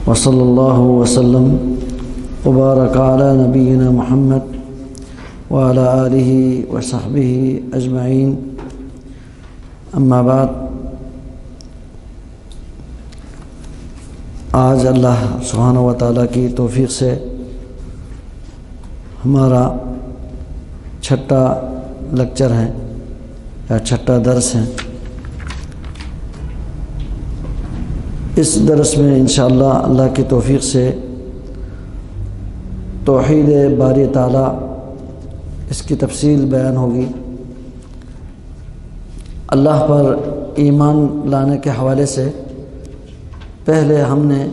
وصلی اللہ وسلم وبارک علی نبینا محمد وعلی آلہ وصحبہ اجمعین، اما بعد۔ آج اللہ سبحانہ و تعالیٰ کی توفیق سے ہمارا چھٹا لیکچر ہے یا چھٹا درس ہے۔ اس درس میں انشاءاللہ اللہ کی توفیق سے توحید باری تعالیٰ اس کی تفصیل بیان ہوگی۔ اللہ پر ایمان لانے کے حوالے سے پہلے ہم نے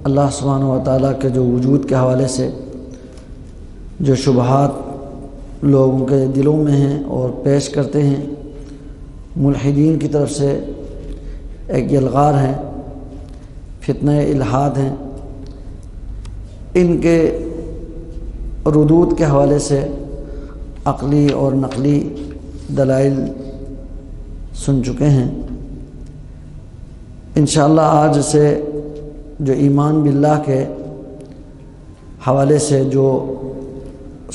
اللہ سبحانہ و تعالیٰ کے جو وجود کے حوالے سے جو شبہات لوگوں کے دلوں میں ہیں اور پیش کرتے ہیں، ملحدین کی طرف سے ایک یلغار ہیں، فتنہ الحاد ہیں، ان کے ردود کے حوالے سے عقلی اور نقلی دلائل سن چکے ہیں۔ انشاءاللہ آج سے جو ایمان باللہ کے حوالے سے جو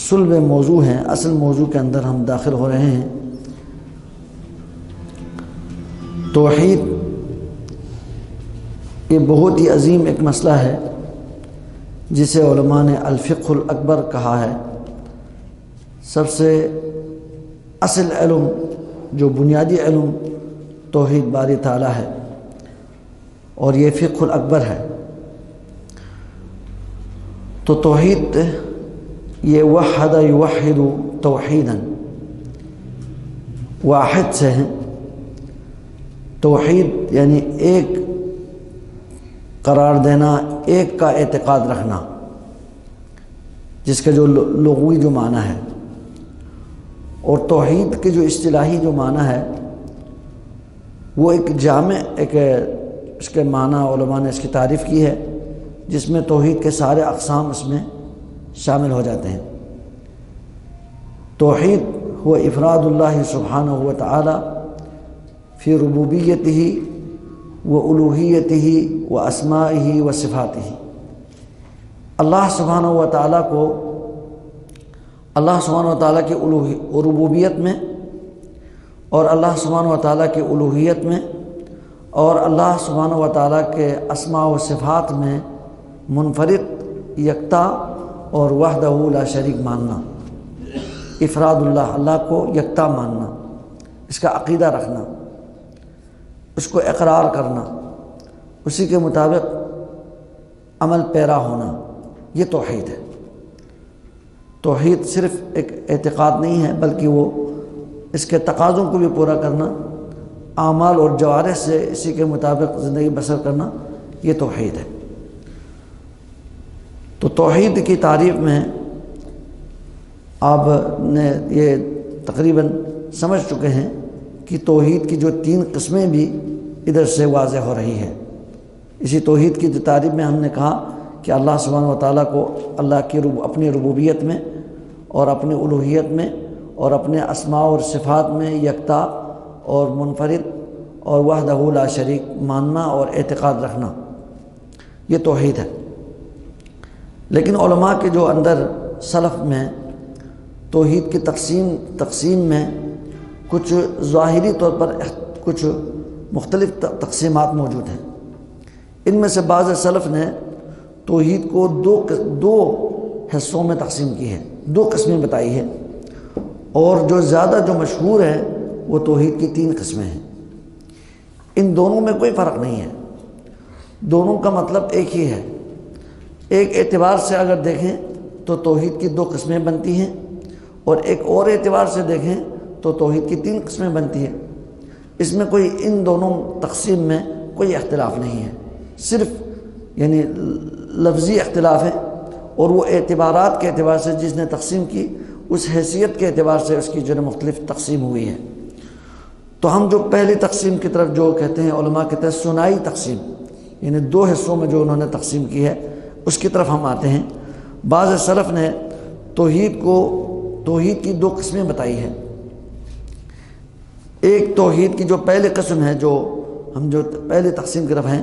صلب موضوع ہیں، اصل موضوع کے اندر ہم داخل ہو رہے ہیں۔ توحید یہ بہت ہی عظیم ایک مسئلہ ہے جسے علماء نے الفقہ الاکبر کہا ہے۔ سب سے اصل علم، جو بنیادی علم، توحید باری تعالیٰ ہے، اور یہ فقہ الاکبر ہے۔ تو توحید یہ وحد یوحد توحیدا، واحد سے ہیں۔ توحید یعنی ایک قرار دینا، ایک کا اعتقاد رکھنا، جس کا جو لغوی جو معنی ہے، اور توحید کے جو اصطلاحی جو معنی ہے وہ ایک جامع، ایک اس کے معنی علماء نے اس کی تعریف کی ہے، جس میں توحید کے سارے اقسام اس میں شامل ہو جاتے ہیں۔ توحید هو افراد اللہ سبحانہ و تعالی فی ربوبیتہ و الوہیتہ و اسمائہ و صفاتہ۔ اللہ سبحانہ و تعالیٰ کو، اللہ سبحانہ و تعالیٰ کی ربوبیت میں، اور اللہ سبحانہ و تعالیٰ کی الوہیت میں، اور اللہ سبحانہ و تعالیٰ کے اسماء و صفات میں منفرد، یکتا اور وحدہ لا شریک ماننا۔ افراد اللہ، اللہ کو یکتا ماننا، اس کا عقیدہ رکھنا، اس کو اقرار کرنا، اسی کے مطابق عمل پیرا ہونا، یہ توحید ہے۔ توحید صرف ایک اعتقاد نہیں ہے، بلکہ وہ اس کے تقاضوں کو بھی پورا کرنا، اعمال اور جوارح سے اسی کے مطابق زندگی بسر کرنا، یہ توحید ہے۔ تو توحید کی تعریف میں آپ نے یہ تقریباً سمجھ چکے ہیں کہ توحید کی جو 3 قسمیں بھی ادھر سے واضح ہو رہی ہے۔ اسی توحید کی تعریف میں ہم نے کہا کہ اللہ سبحانہ و تعالیٰ کو اللہ کی اپنی ربوبیت میں اور اپنی الوہیت میں اور اپنے اسماء اور صفات میں یکتا اور منفرد اور وحدہ لا شریک ماننا اور اعتقاد رکھنا، یہ توحید ہے۔ لیکن علماء کے جو اندر سلف میں توحید کی تقسیم میں کچھ ظاہری طور پر کچھ مختلف تقسیمات موجود ہیں۔ ان میں سے بعض سلف نے توحید کو دو حصوں میں تقسیم کی ہے، 2 قسمیں بتائی ہے، اور جو زیادہ جو مشہور ہے وہ توحید کی 3 قسمیں ہیں۔ ان دونوں میں کوئی فرق نہیں ہے، دونوں کا مطلب ایک ہی ہے۔ ایک اعتبار سے اگر دیکھیں تو توحید کی 2 قسمیں بنتی ہیں، اور ایک اور اعتبار سے دیکھیں تو توحید کی 3 قسمیں بنتی ہیں۔ اس میں کوئی ان دونوں تقسیم میں کوئی اختلاف نہیں ہے، صرف یعنی لفظی اختلاف ہے، اور وہ اعتبارات کے اعتبار سے جس نے تقسیم کی، اس حیثیت کے اعتبار سے اس کی جو مختلف تقسیم ہوئی ہے۔ تو ہم جو پہلی تقسیم کی طرف جو کہتے ہیں، علماء کہتے ہیں ثنائی تقسیم، یعنی 2 حصوں میں جو انہوں نے تقسیم کی ہے، اس کی طرف ہم آتے ہیں۔ بعض سلف نے توحید کی 2 قسمیں بتائی ہیں۔ ایک توحید کی جو پہلی قسم ہے، جو ہم جو پہلی تقسیم کی طرف ہیں،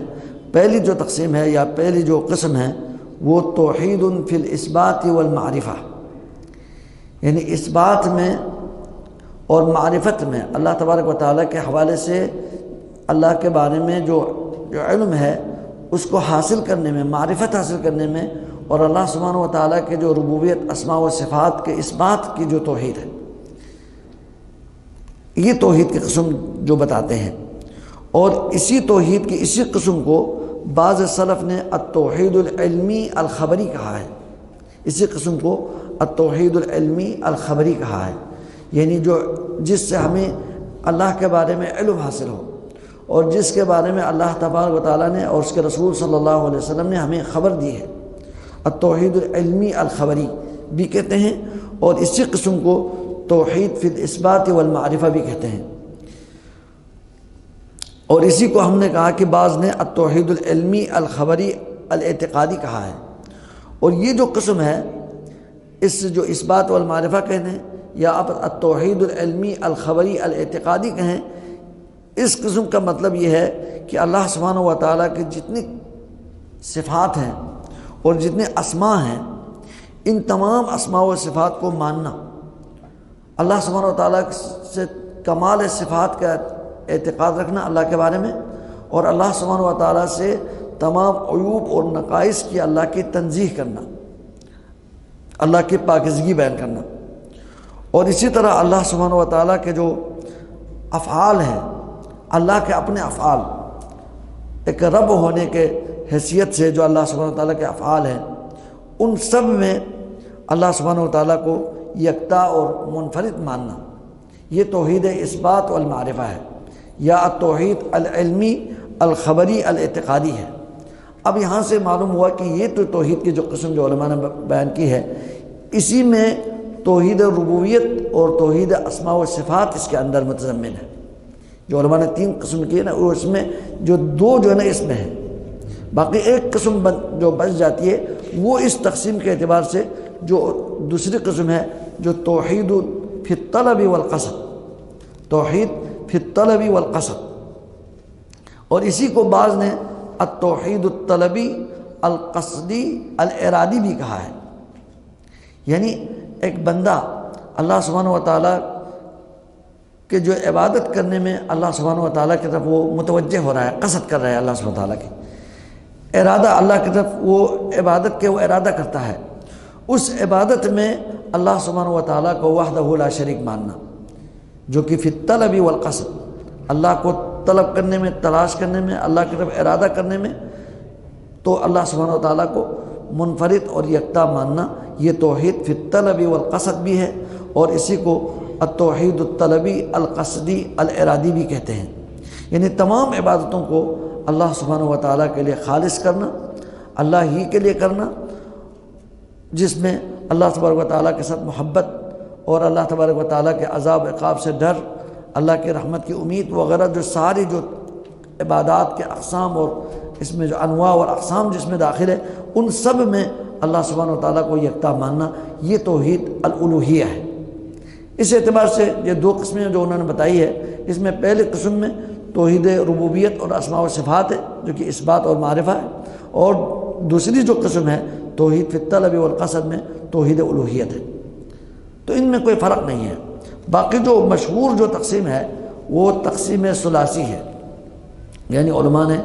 پہلی جو تقسیم ہے یا پہلی جو قسم ہے وہ توحید فی الاثبات والمعرفہ، یعنی اس بات میں اور معرفت میں اللہ تبارک و تعالیٰ کے حوالے سے اللہ کے بارے میں جو علم ہے اس کو حاصل کرنے میں، معرفت حاصل کرنے میں، اور اللہ سبحانہ و تعالیٰ کے جو ربوبیت اسماء و صفات کے اس بات کی جو توحید ہے، یہ توحید کی قسم جو بتاتے ہیں۔ اور اسی توحید کی اسی قسم کو بعض سلف نے التوحید العلمی الخبری کہا ہے، اسی قسم کو التوحید العلمی الخبری کہا ہے، یعنی جس سے ہمیں اللہ کے بارے میں علم حاصل ہو اور جس کے بارے میں اللہ تبارک و تعالیٰ نے اور اس کے رسول صلی اللہ علیہ وسلم نے ہمیں خبر دی ہے، التوحید العلمی الخبری بھی کہتے ہیں، اور اسی قسم کو توحید فی الاثبات والمعرفہ بھی کہتے ہیں۔ اور اسی کو ہم نے کہا کہ بعض نے التوحید العلمی الخبری الاعتقادی کہا ہے۔ اور یہ جو قسم ہے اس جو اثبات والمعرفہ کہتے ہیں یا آپ التوحید العلمی الخبری الاعتقادی کہیں، اس قسم کا مطلب یہ ہے کہ اللہ سبحانہ و تعالیٰ کی جتنی صفات ہیں اور جتنے اسماء ہیں، ان تمام اسماء و صفات کو ماننا، اللہ سبحانہ و تعالیٰ سے کمال صفات کا اعتقاد رکھنا اللہ کے بارے میں، اور اللہ سبحانہ و تعالیٰ سے تمام عیوب اور نقائص کی اللہ کی تنزیہ کرنا، اللہ کی پاکیزگی بیان کرنا۔ اور اسی طرح اللہ سبحانہ و تعالیٰ کے جو افعال ہیں، اللہ کے اپنے افعال، ایک رب ہونے کے حیثیت سے جو اللہ سبحانہ و تعالیٰ کے افعال ہیں، ان سب میں اللہ سبحانہ و تعالیٰ کو یکتا اور منفرد ماننا، یہ توحید اثبات والمعرفہ ہے، یا التوحید العلمی الخبری الاعتقادی ہے۔ اب یہاں سے معلوم ہوا کہ یہ تو توحید کی جو قسم جو علماء نے بیان کی ہے، اسی میں توحید ربوبیت اور توحید اسماء و صفات اس کے اندر متضمن ہے۔ جو علماء نے 3 قسم کی ہے نا، وہ اس میں جو 2 جو ہے نا اس میں ہے، باقی ایک قسم جو بچ جاتی ہے وہ اس تقسیم کے اعتبار سے جو دوسری قسم ہے جو توحید فی الطلب والقصد، توحید فی الطلب والقصد، اور اسی کو بعض نے التوحید الطلبی القصدی الارادی بھی کہا ہے، یعنی ایک بندہ اللہ سبحانہ و تعالیٰ کہ جو عبادت کرنے میں اللہ سبحانہ و تعالیٰ کی طرف وہ متوجہ ہو رہا ہے، قصد کر رہا ہے اللہ سبحانہ و تعالیٰ کی ارادہ، اللہ کی طرف وہ عبادت کے وہ ارادہ کرتا ہے، اس عبادت میں اللہ سبحانہ و تعالیٰ کو وحدہ لا شریک ماننا، جو کہ فی الطلب والقصد، اللہ کو طلب کرنے میں، تلاش کرنے میں، اللہ کی طرف ارادہ کرنے میں، تو اللہ سبحانہ و تعالیٰ کو منفرد اور یکتا ماننا، یہ توحید فی الطلب والقصد بھی ہے، اور اسی کو التوحید الطلبی القصدی الارادی بھی کہتے ہیں، یعنی تمام عبادتوں کو اللہ سبحانہ و تعالیٰ کے لیے خالص کرنا، اللہ ہی کے لیے کرنا، جس میں اللہ تبارک و تعالیٰ کے ساتھ محبت اور اللہ تبارک و تعالیٰ کے عذاب عقاب سے ڈر، اللہ کی رحمت کی امید وغیرہ، جو ساری جو عبادات کے اقسام اور اس میں جو انواع اور اقسام جس میں داخل ہے، ان سب میں اللہ سبحانہ و تعالیٰ کو یکتا ماننا، یہ توحید الالوہیہ ہے۔ اس اعتبار سے یہ 2 قسمیں جو انہوں نے بتائی ہے، اس میں پہلی قسم میں توحید ربوبیت اور اسماء و صفات ہے جو کہ اثبات اور معرفہ ہے، اور دوسری جو قسم ہے توحید فی الطلب والقصد میں توحید الوہیت ہے، تو ان میں کوئی فرق نہیں ہے۔ باقی جو مشہور جو تقسیم ہے وہ تقسیم ثلاثی ہے، یعنی علماء نے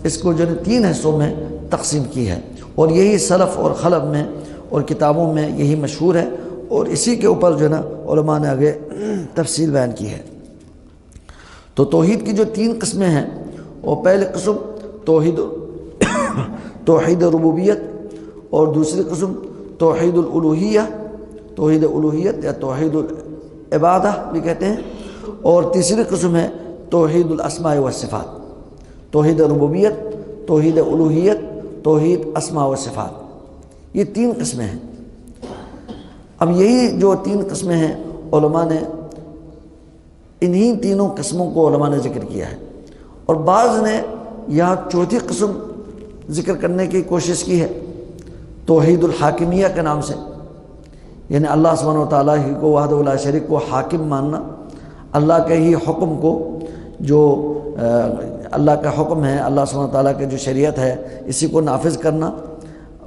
اس کو جو 3 حصوں میں تقسیم کی ہے، اور یہی سلف اور خلف میں اور کتابوں میں یہی مشہور ہے، اور اسی کے اوپر جو ہے نا علماء نے آگے تفصیل بیان کی ہے۔ تو توحید کی جو 3 قسمیں ہیں، وہ پہلی قسم توحید ربوبیت، اور دوسری قسم توحید الالوہیہ، توحید الوہیت یا توحید العبادہ بھی کہتے ہیں، اور تیسری قسم ہے توحید الاسماء والصفات، توحید ربوبیت، توحید الوہیت، توحید اسماء و صفات، یہ 3 قسمیں ہیں۔ اب یہی جو 3 قسمیں ہیں علماء نے انہی تینوں قسموں کو علماء نے ذکر کیا ہے، اور بعض نے یہاں چوتھی قسم ذکر کرنے کی کوشش کی ہے توحید الحاکمیہ کے نام سے، یعنی اللہ سبحانہ و تعالیٰ ہی کو وحدہ لا شریک کو حاکم ماننا، اللہ کے ہی حکم کو جو اللہ کا حکم ہے، اللہ سبحانہ وتعالیٰ کی جو شریعت ہے اسی کو نافذ کرنا۔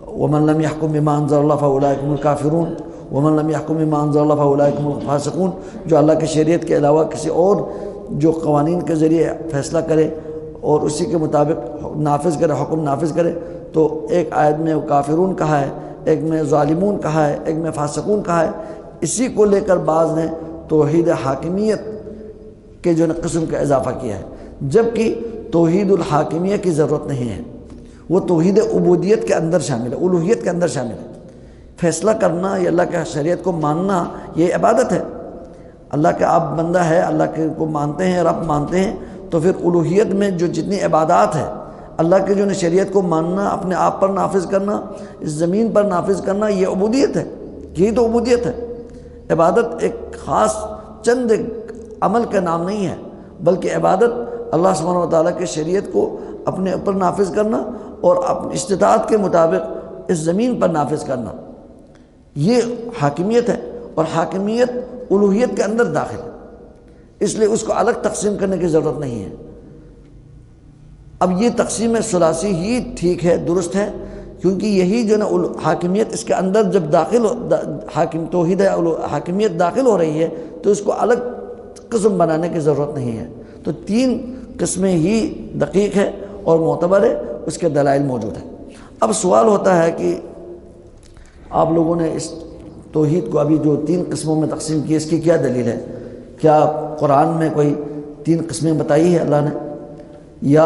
وَمَن لَّمْ يَحْكُم بِمَا أَنزَلَ اللَّهُ فَأُولَٰئِكَ هُمُ الْكَافِرُونَ وَمَن لَّمْ يَحْكُم بِمَا أَنزَلَ اللَّهُ فَأُولَٰئِكَ هُمُ الْفَاسِقُونَ، جو اللہ کی شریعت کے علاوہ کسی اور جو قوانین کے ذریعے فیصلہ کرے اور اسی کے مطابق نافذ کرے، حکم نافذ کرے، تو ایک آیت میں کافرون کہا ہے، ایک میں ظالمون کہا ہے، ایک میں فاسقون کہا ہے۔ اسی کو لے کر بعض نے توحید حاکمیت کے جو قسم کا اضافہ کیا ہے، جبکہ توحید الحاکمیہ کی ضرورت نہیں ہے، وہ توحید عبودیت کے اندر شامل ہے، الوہیت کے اندر شامل ہے۔ فیصلہ کرنا یا اللہ کے شریعت کو ماننا یہ عبادت ہے۔ اللہ کا آپ بندہ ہے، اللہ کے کو مانتے ہیں، رب مانتے ہیں، تو پھر الوہیت میں جو جتنی عبادات ہے، اللہ کے جو شریعت کو ماننا، اپنے آپ پر نافذ کرنا، اس زمین پر نافذ کرنا، یہ عبودیت ہے، یہی تو عبودیت ہے۔ عبادت ایک خاص چند عمل کا نام نہیں ہے، بلکہ عبادت اللہ سبحانہ وتعالیٰ کی شریعت کو اپنے اوپر نافذ کرنا اور اپنی استطاعت کے مطابق اس زمین پر نافذ کرنا، یہ حاکمیت ہے۔ اور حاکمیت الوہیت کے اندر داخل ہے، اس لیے اس کو الگ تقسیم کرنے کی ضرورت نہیں ہے۔ اب یہ تقسیم ثلاثی ہی ٹھیک ہے، درست ہے، کیونکہ یہی جو نا حاکمیت اس کے اندر جب داخل توحید حاکمیت داخل ہو رہی ہے تو اس کو الگ قسم بنانے کی ضرورت نہیں ہے۔ تو تین قسمیں ہی دقیق ہے اور معتبر ہے، اس کے دلائل موجود ہیں۔ اب سوال ہوتا ہے کہ آپ لوگوں نے اس توحید کو ابھی جو تین قسموں میں تقسیم کی، اس کی کیا دلیل ہے؟ کیا قرآن میں کوئی تین قسمیں بتائی ہے اللہ نے، یا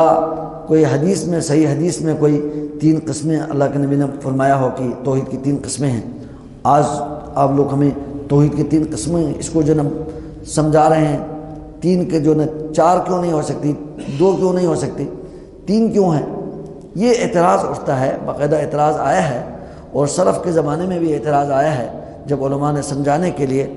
کوئی حدیث میں، صحیح حدیث میں کوئی تین قسمیں اللہ کے نبی نے فرمایا ہو کہ توحید کی تین قسمیں ہیں؟ آج آپ لوگ ہمیں توحید کی تین قسمیں اس کو جو نا سمجھا رہے ہیں، تین کے جو نا چار کیوں نہیں ہو سکتی، دو کیوں نہیں ہو سکتی، تین کیوں ہیں؟ یہ اعتراض اٹھتا ہے، باقاعدہ اعتراض آیا ہے، اور سلف کے زمانے میں بھی اعتراض آیا ہے، جب علماء نے سمجھانے کے لیے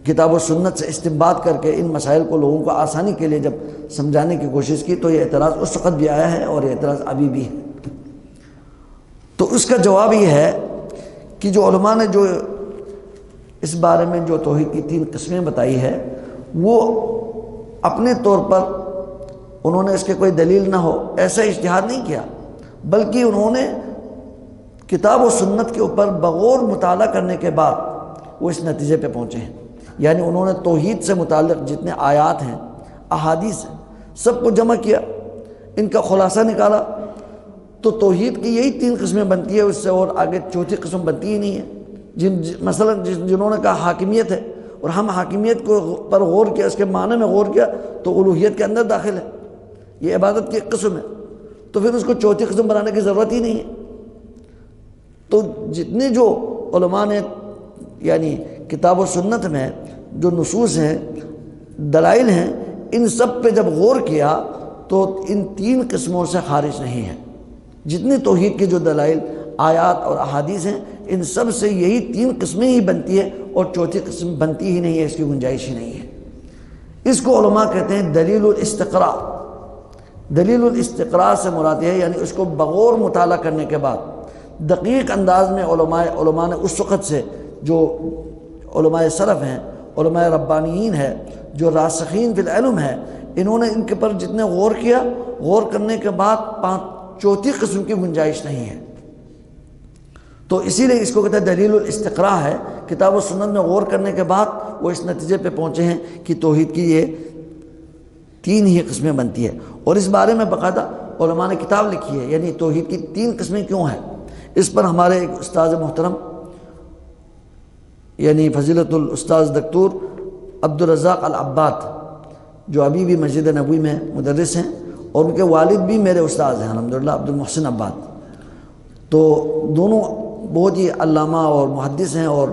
کتاب و سنت سے استنباط کر کے ان مسائل کو لوگوں کو آسانی کے لیے جب سمجھانے کی کوشش کی، تو یہ اعتراض اس وقت بھی آیا ہے اور یہ اعتراض ابھی بھی ہے۔ تو اس کا جواب یہ ہے کہ جو علماء نے جو اس بارے میں جو توحید کی تین قسمیں بتائی ہے، وہ اپنے طور پر انہوں نے اس کے کوئی دلیل نہ ہو ایسا اجتہاد نہیں کیا، بلکہ انہوں نے کتاب و سنت کے اوپر بغور مطالعہ کرنے کے بعد وہ اس نتیجے پہ پہنچے ہیں۔ یعنی انہوں نے توحید سے متعلق جتنے آیات ہیں، احادیث ہیں، سب کو جمع کیا، ان کا خلاصہ نکالا، تو توحید کی یہی تین قسمیں بنتی ہے، اس سے اور آگے چوتھی قسم بنتی ہی نہیں ہے۔ مثلا جنہوں نے کہا حاکمیت ہے، اور ہم حاکمیت کو پر غور کیا، اس کے معنی میں غور کیا، تو الوہیت کے اندر داخل ہے، یہ عبادت کی ایک قسم ہے، تو پھر اس کو چوتھی قسم بنانے کی ضرورت ہی نہیں ہے۔ تو جتنے جو علماء نے یعنی کتاب و سنت میں جو نصوص ہیں، دلائل ہیں، ان سب پہ جب غور کیا تو ان تین قسموں سے خارج نہیں ہے۔ جتنی توحید کی جو دلائل، آیات اور احادیث ہیں، ان سب سے یہی تین قسمیں ہی بنتی ہے، اور چوتھی قسم بنتی ہی نہیں ہے، اس کی گنجائش ہی نہیں ہے۔ اس کو علماء کہتے ہیں دلیل الاستقراء۔ دلیل الاستقراء سے مراد ہے یعنی اس کو بغور مطالعہ کرنے کے بعد دقیق انداز میں علماء نے اس وقت سے جو علماء سلف ہیں، علماء ربانیین ہیں، جو راسخین فی العلم ہیں، انہوں نے ان کے پر جتنے غور کیا، غور کرنے کے بعد چوتھی قسم کی گنجائش نہیں ہے۔ تو اسی لیے اس کو کہتے ہیں دلیل الاستقراء ہے، کتاب و سنت میں غور کرنے کے بعد وہ اس نتیجے پہ پہنچے ہیں کہ توحید کی یہ تین ہی قسمیں بنتی ہے۔ اور اس بارے میں باقاعدہ علماء نے کتاب لکھی ہے، یعنی توحید کی تین قسمیں کیوں ہیں۔ اس پر ہمارے ایک استاد محترم یعنی فضیلت الاستاذ دکتور عبدالرزاق العباد، جو ابھی بھی مسجد نبوی میں مدرس ہیں، اور ان کے والد بھی میرے استاد ہیں الحمدللہ، عبد المحسن عباد، تو دونوں بہت ہی علامہ اور محدث ہیں، اور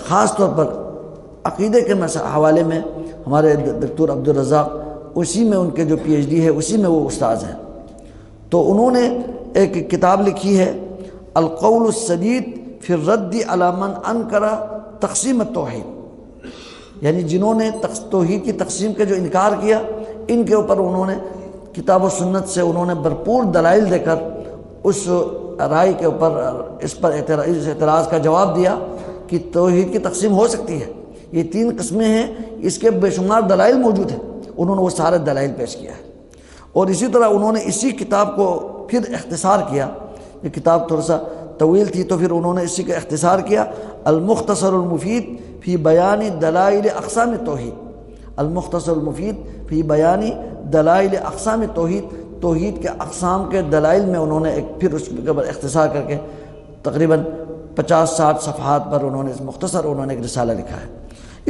خاص طور پر عقیدے کے حوالے میں ہمارے دکتور عبدالرزاق، اسی میں ان کے جو پی ایچ ڈی ہے اسی میں وہ استاذ ہیں۔ تو انہوں نے ایک کتاب لکھی ہے القول السدید فی الرد علی من انکر تقسیم التوحید، یعنی جنہوں نے توحید کی تقسیم کا جو انکار کیا، ان کے اوپر انہوں نے کتاب و سنت سے انہوں نے بھرپور دلائل دے کر اس رائے کے اوپر اس اعتراض کا جواب دیا کہ توحید کی تقسیم ہو سکتی ہے، یہ تین قسمیں ہیں، اس کے بے شمار دلائل موجود ہیں، انہوں نے وہ سارے دلائل پیش کیا ہے۔ اور اسی طرح انہوں نے اسی کتاب کو پھر اختصار کیا، یہ کتاب تھوڑا سا طویل تھی تو پھر انہوں نے اسی کا اختصار کیا، المختصر المفید فی بیان دلائل اقسام توحید، المختصر المفید فی بیان دلائل اقسام توحید، توحید کے اقسام کے دلائل میں انہوں نے ایک پھر اس کے اوپر اختصار کر کے تقریباً 50-60 صفحات پر انہوں نے مختصر انہوں نے ایک رسالہ لکھا ہے۔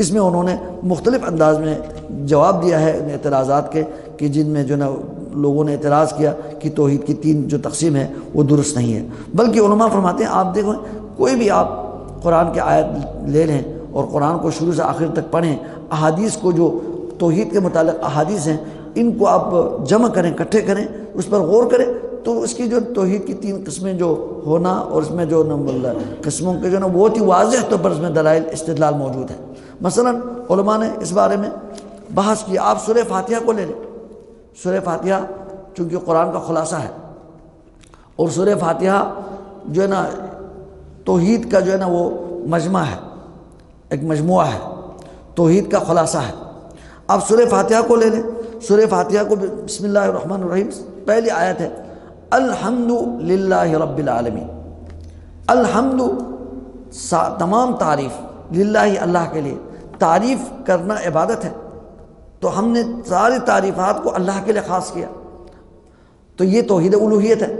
اس میں انہوں نے مختلف انداز میں جواب دیا ہے ان اعتراضات کے کہ جن میں جو نا لوگوں نے اعتراض کیا کہ توحید کی 3 جو تقسیم ہے وہ درست نہیں ہے، بلکہ علماء فرماتے ہیں آپ دیکھو کوئی بھی آپ قرآن کی آیت لے لیں اور قرآن کو شروع سے آخر تک پڑھیں، احادیث کو جو توحید کے متعلق احادیث ہیں ان کو آپ جمع کریں، اکٹھے کریں، اس پر غور کریں تو اس کی جو توحید کی 3 قسمیں جو ہونا اور اس میں جو قسموں کے جو نا بہت ہی واضح طور پر اس میں دلائل استدلال موجود ہے۔ مثلا علماء نے اس بارے میں بحث کیا، آپ سورہ فاتحہ کو لے لیں، سورہ فاتحہ چونکہ قرآن کا خلاصہ ہے اور سورہ فاتحہ جو ہے نا توحید کا جو ہے نا وہ مجمع ہے، ایک مجموعہ ہے، توحید کا خلاصہ ہے۔ آپ سورہ فاتحہ کو لے لیں، سورہ فاتحہ کو بسم اللہ الرحمن الرحیم پہلی آیت ہے الحمد للہ رب العالمین، الحمد تمام تعریف للہ اللہ کے لیے، تعریف کرنا عبادت ہے تو ہم نے ساری تعریفات کو اللہ کے لیے خاص کیا، تو یہ توحید الوہیت ہے،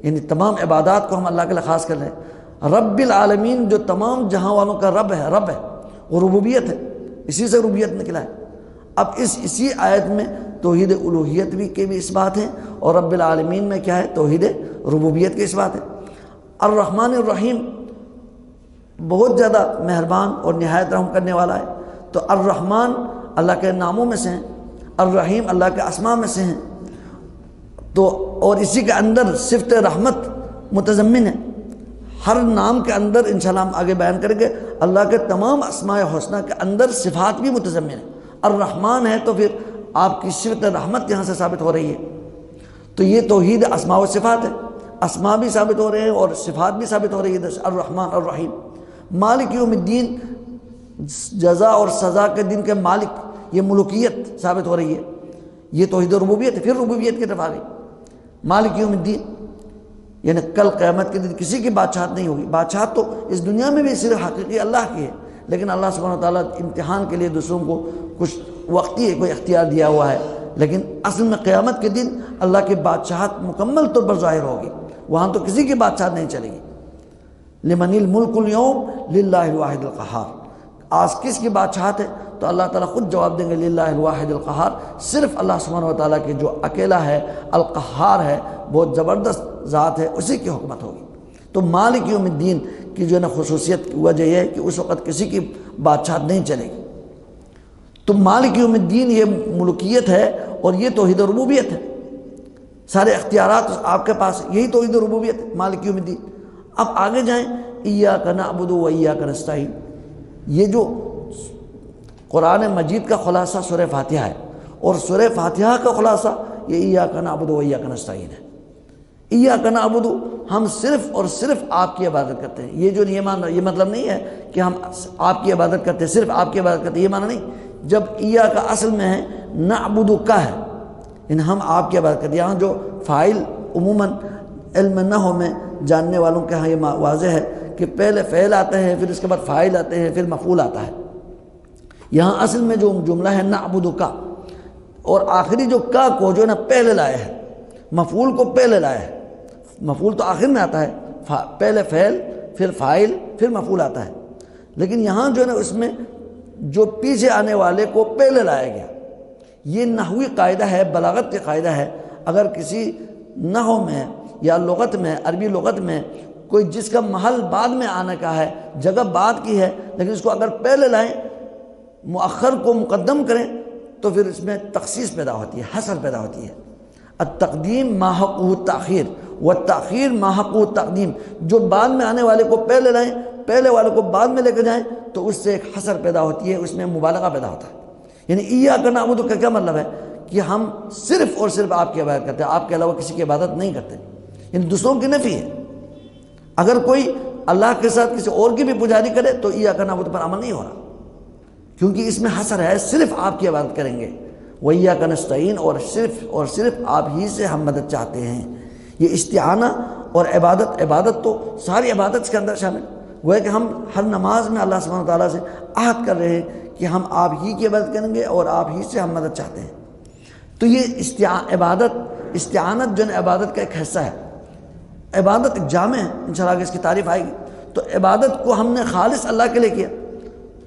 یعنی تمام عبادات کو ہم اللہ کے لیے خاص کر رہے ہیں۔ رب العالمین جو تمام جہاں والوں کا رب ہے وہ ربوبیت ہے، اسی سے ربوبیت نکلا ہے۔ اب اسی آیت میں توحید الوہیت کے بھی اس بات ہے اور رب العالمین میں کیا ہے توحید ربوبیت کے اس بات ہے۔ الرحمن الرحیم بہت زیادہ مہربان اور نہایت رحم کرنے والا ہے، تو الرحمن اللہ کے ناموں میں سے ہیں، الرحیم اللہ کے اسماء میں سے ہیں، تو اور اسی کے اندر صفت رحمت متضمن ہے۔ ہر نام کے اندر انشاءاللہ ہم آگے بیان کریں گے اللہ کے تمام اسماء حسنہ کے اندر صفات بھی متضمن ہیں۔ الرحمن ہے تو پھر آپ کی صفت رحمت یہاں سے ثابت ہو رہی ہے، تو یہ توحید اسماء و صفات ہے، اسماء بھی ثابت ہو رہے ہیں اور صفات بھی ثابت ہو رہی ہے۔ الرحمن الرحیم، مالک یوم الدین، جزا اور سزا کے دن کے مالک، یہ ملوکیت ثابت ہو رہی ہے، یہ توحید ربوبیت ہے۔ پھر ربوبیت کی طرف آ گئی، مالک یوم الدین یعنی کل قیامت کے دن کسی کی بادشاہت نہیں ہوگی، بادشاہت تو اس دنیا میں بھی صرف حقیقی اللہ کی ہے، لیکن اللہ سبحانہ وتعالیٰ امتحان کے لیے دوسروں کو کچھ وقتی کوئی اختیار دیا ہوا ہے، لیکن اصل میں قیامت کے دن اللہ کی بادشاہت مکمل طور پر ظاہر ہوگی، وہاں تو کسی کی بادشاہت نہیں چلے گی۔ لمن الملک اليوم للہ الواحد القہار، آج کس کی بادشاہت ہے تو اللہ تعالیٰ خود جواب دیں گے للہ الواحد القہار، صرف اللہ سبحانہ وتعالیٰ کے جو اکیلا ہے، القہار ہے، بہت زبردست ذات ہے، اسی کی حکمت ہوگی۔ تو مالک یوم الدین کی جو ہے نا خصوصیت کی وجہ یہ ہے کہ اس وقت کسی کی بادشاہت نہیں چلے گی، تو مالک یوم الدین یہ ملکیت ہے اور یہ توحید ربوبیت ہے، سارے اختیارات آپ کے پاس، یہی توحید ربوبیت ہے مالک یوم الدین۔ اب آگے جائیں، ایاک نعبد و ایاک نستعین، یہ جو قرآن مجید کا خلاصہ سورہ فاتحہ ہے اور سورہ فاتحہ کا خلاصہ یہ ایاک نعبد و ایاک نستعین ہے۔ ایاک نعبد، ہم صرف اور صرف آپ کی عبادت کرتے ہیں، یہ جو یہ مطلب نہیں ہے کہ ہم آپ کی عبادت کرتے ہیں، صرف آپ کی عبادت کرتے ہیں، یہ معنی نہیں۔ جب ایاک اصل میں ہے نعبد کا ہے، یعنی ہم آپ کی عبادت کرتے ہیں، یہاں جو فاعل عموماً علم نحو میں جاننے والوں کے ہاں یہ واضح ہے کہ پہلے فعل آتے ہیں، پھر اس کے بعد فاعل آتے ہیں، پھر مفعول آتا ہے۔ یہاں اصل میں جو جملہ ہے نعبد کا، اور آخری جو کا کو جو ہے نا پہلے لائے ہے، مفعول کو پہلے لائے ہے، مفعول تو آخر میں آتا ہے، پہلے فعل پھر فاعل پھر مفعول آتا ہے، لیکن یہاں جو ہے نا اس میں جو پیچھے آنے والے کو پہلے لایا گیا۔ یہ نحوی قاعدہ ہے، بلاغت کا قاعدہ ہے، اگر کسی نحو میں یا لغت میں، عربی لغت میں کوئی جس کا محل بعد میں آنے کا ہے، جگہ بعد کی ہے، لیکن اس کو اگر پہلے لائیں، مؤخر کو مقدم کریں تو پھر اس میں تخصیص پیدا ہوتی ہے، حصر پیدا ہوتی ہے۔ التقدیم ما حقہ التاخیر والتاخیر ما حقہ التقدیم، جو بعد میں آنے والے کو پہلے لائیں، پہلے والے کو بعد میں لے کے جائیں تو اس سے ایک حصر پیدا ہوتی ہے، اس میں مبالغہ پیدا ہوتا ہے۔ یعنی ایاک نعبد کا کیا مطلب ہے کہ ہم صرف اور صرف آپ کی عبادت کرتے ہیں، آپ کے علاوہ کسی کی عبادت نہیں کرتے، یعنی دوسروں کی نفی ہے۔ اگر کوئی اللہ کے ساتھ کسی اور کی بھی پجاری کرے تو ایاک نعبد پر عمل نہیں ہو رہا، کیونکہ اس میں حصر ہے، صرف آپ کی عبادت کریں گے، وَإِيَّاكَ نَسْتَعِينُ، اور صرف آپ ہی سے ہم مدد چاہتے ہیں۔ یہ استعانہ اور عبادت تو ساری عبادت اس کے اندر شامل وہ ہے کہ ہم ہر نماز میں اللہ سبحانہ وتعالیٰ سے عہد کر رہے ہیں کہ ہم آپ ہی کی عبادت کریں گے اور آپ ہی سے ہم مدد چاہتے ہیں۔ تو یہ استعانت جو ہے عبادت کا ایک حصہ ہے۔ عبادت ایک جامع ہے، انشاءاللہ آگے اس کی تعریف آئے گی۔ تو عبادت کو ہم نے خالص اللہ کے لیے کیا،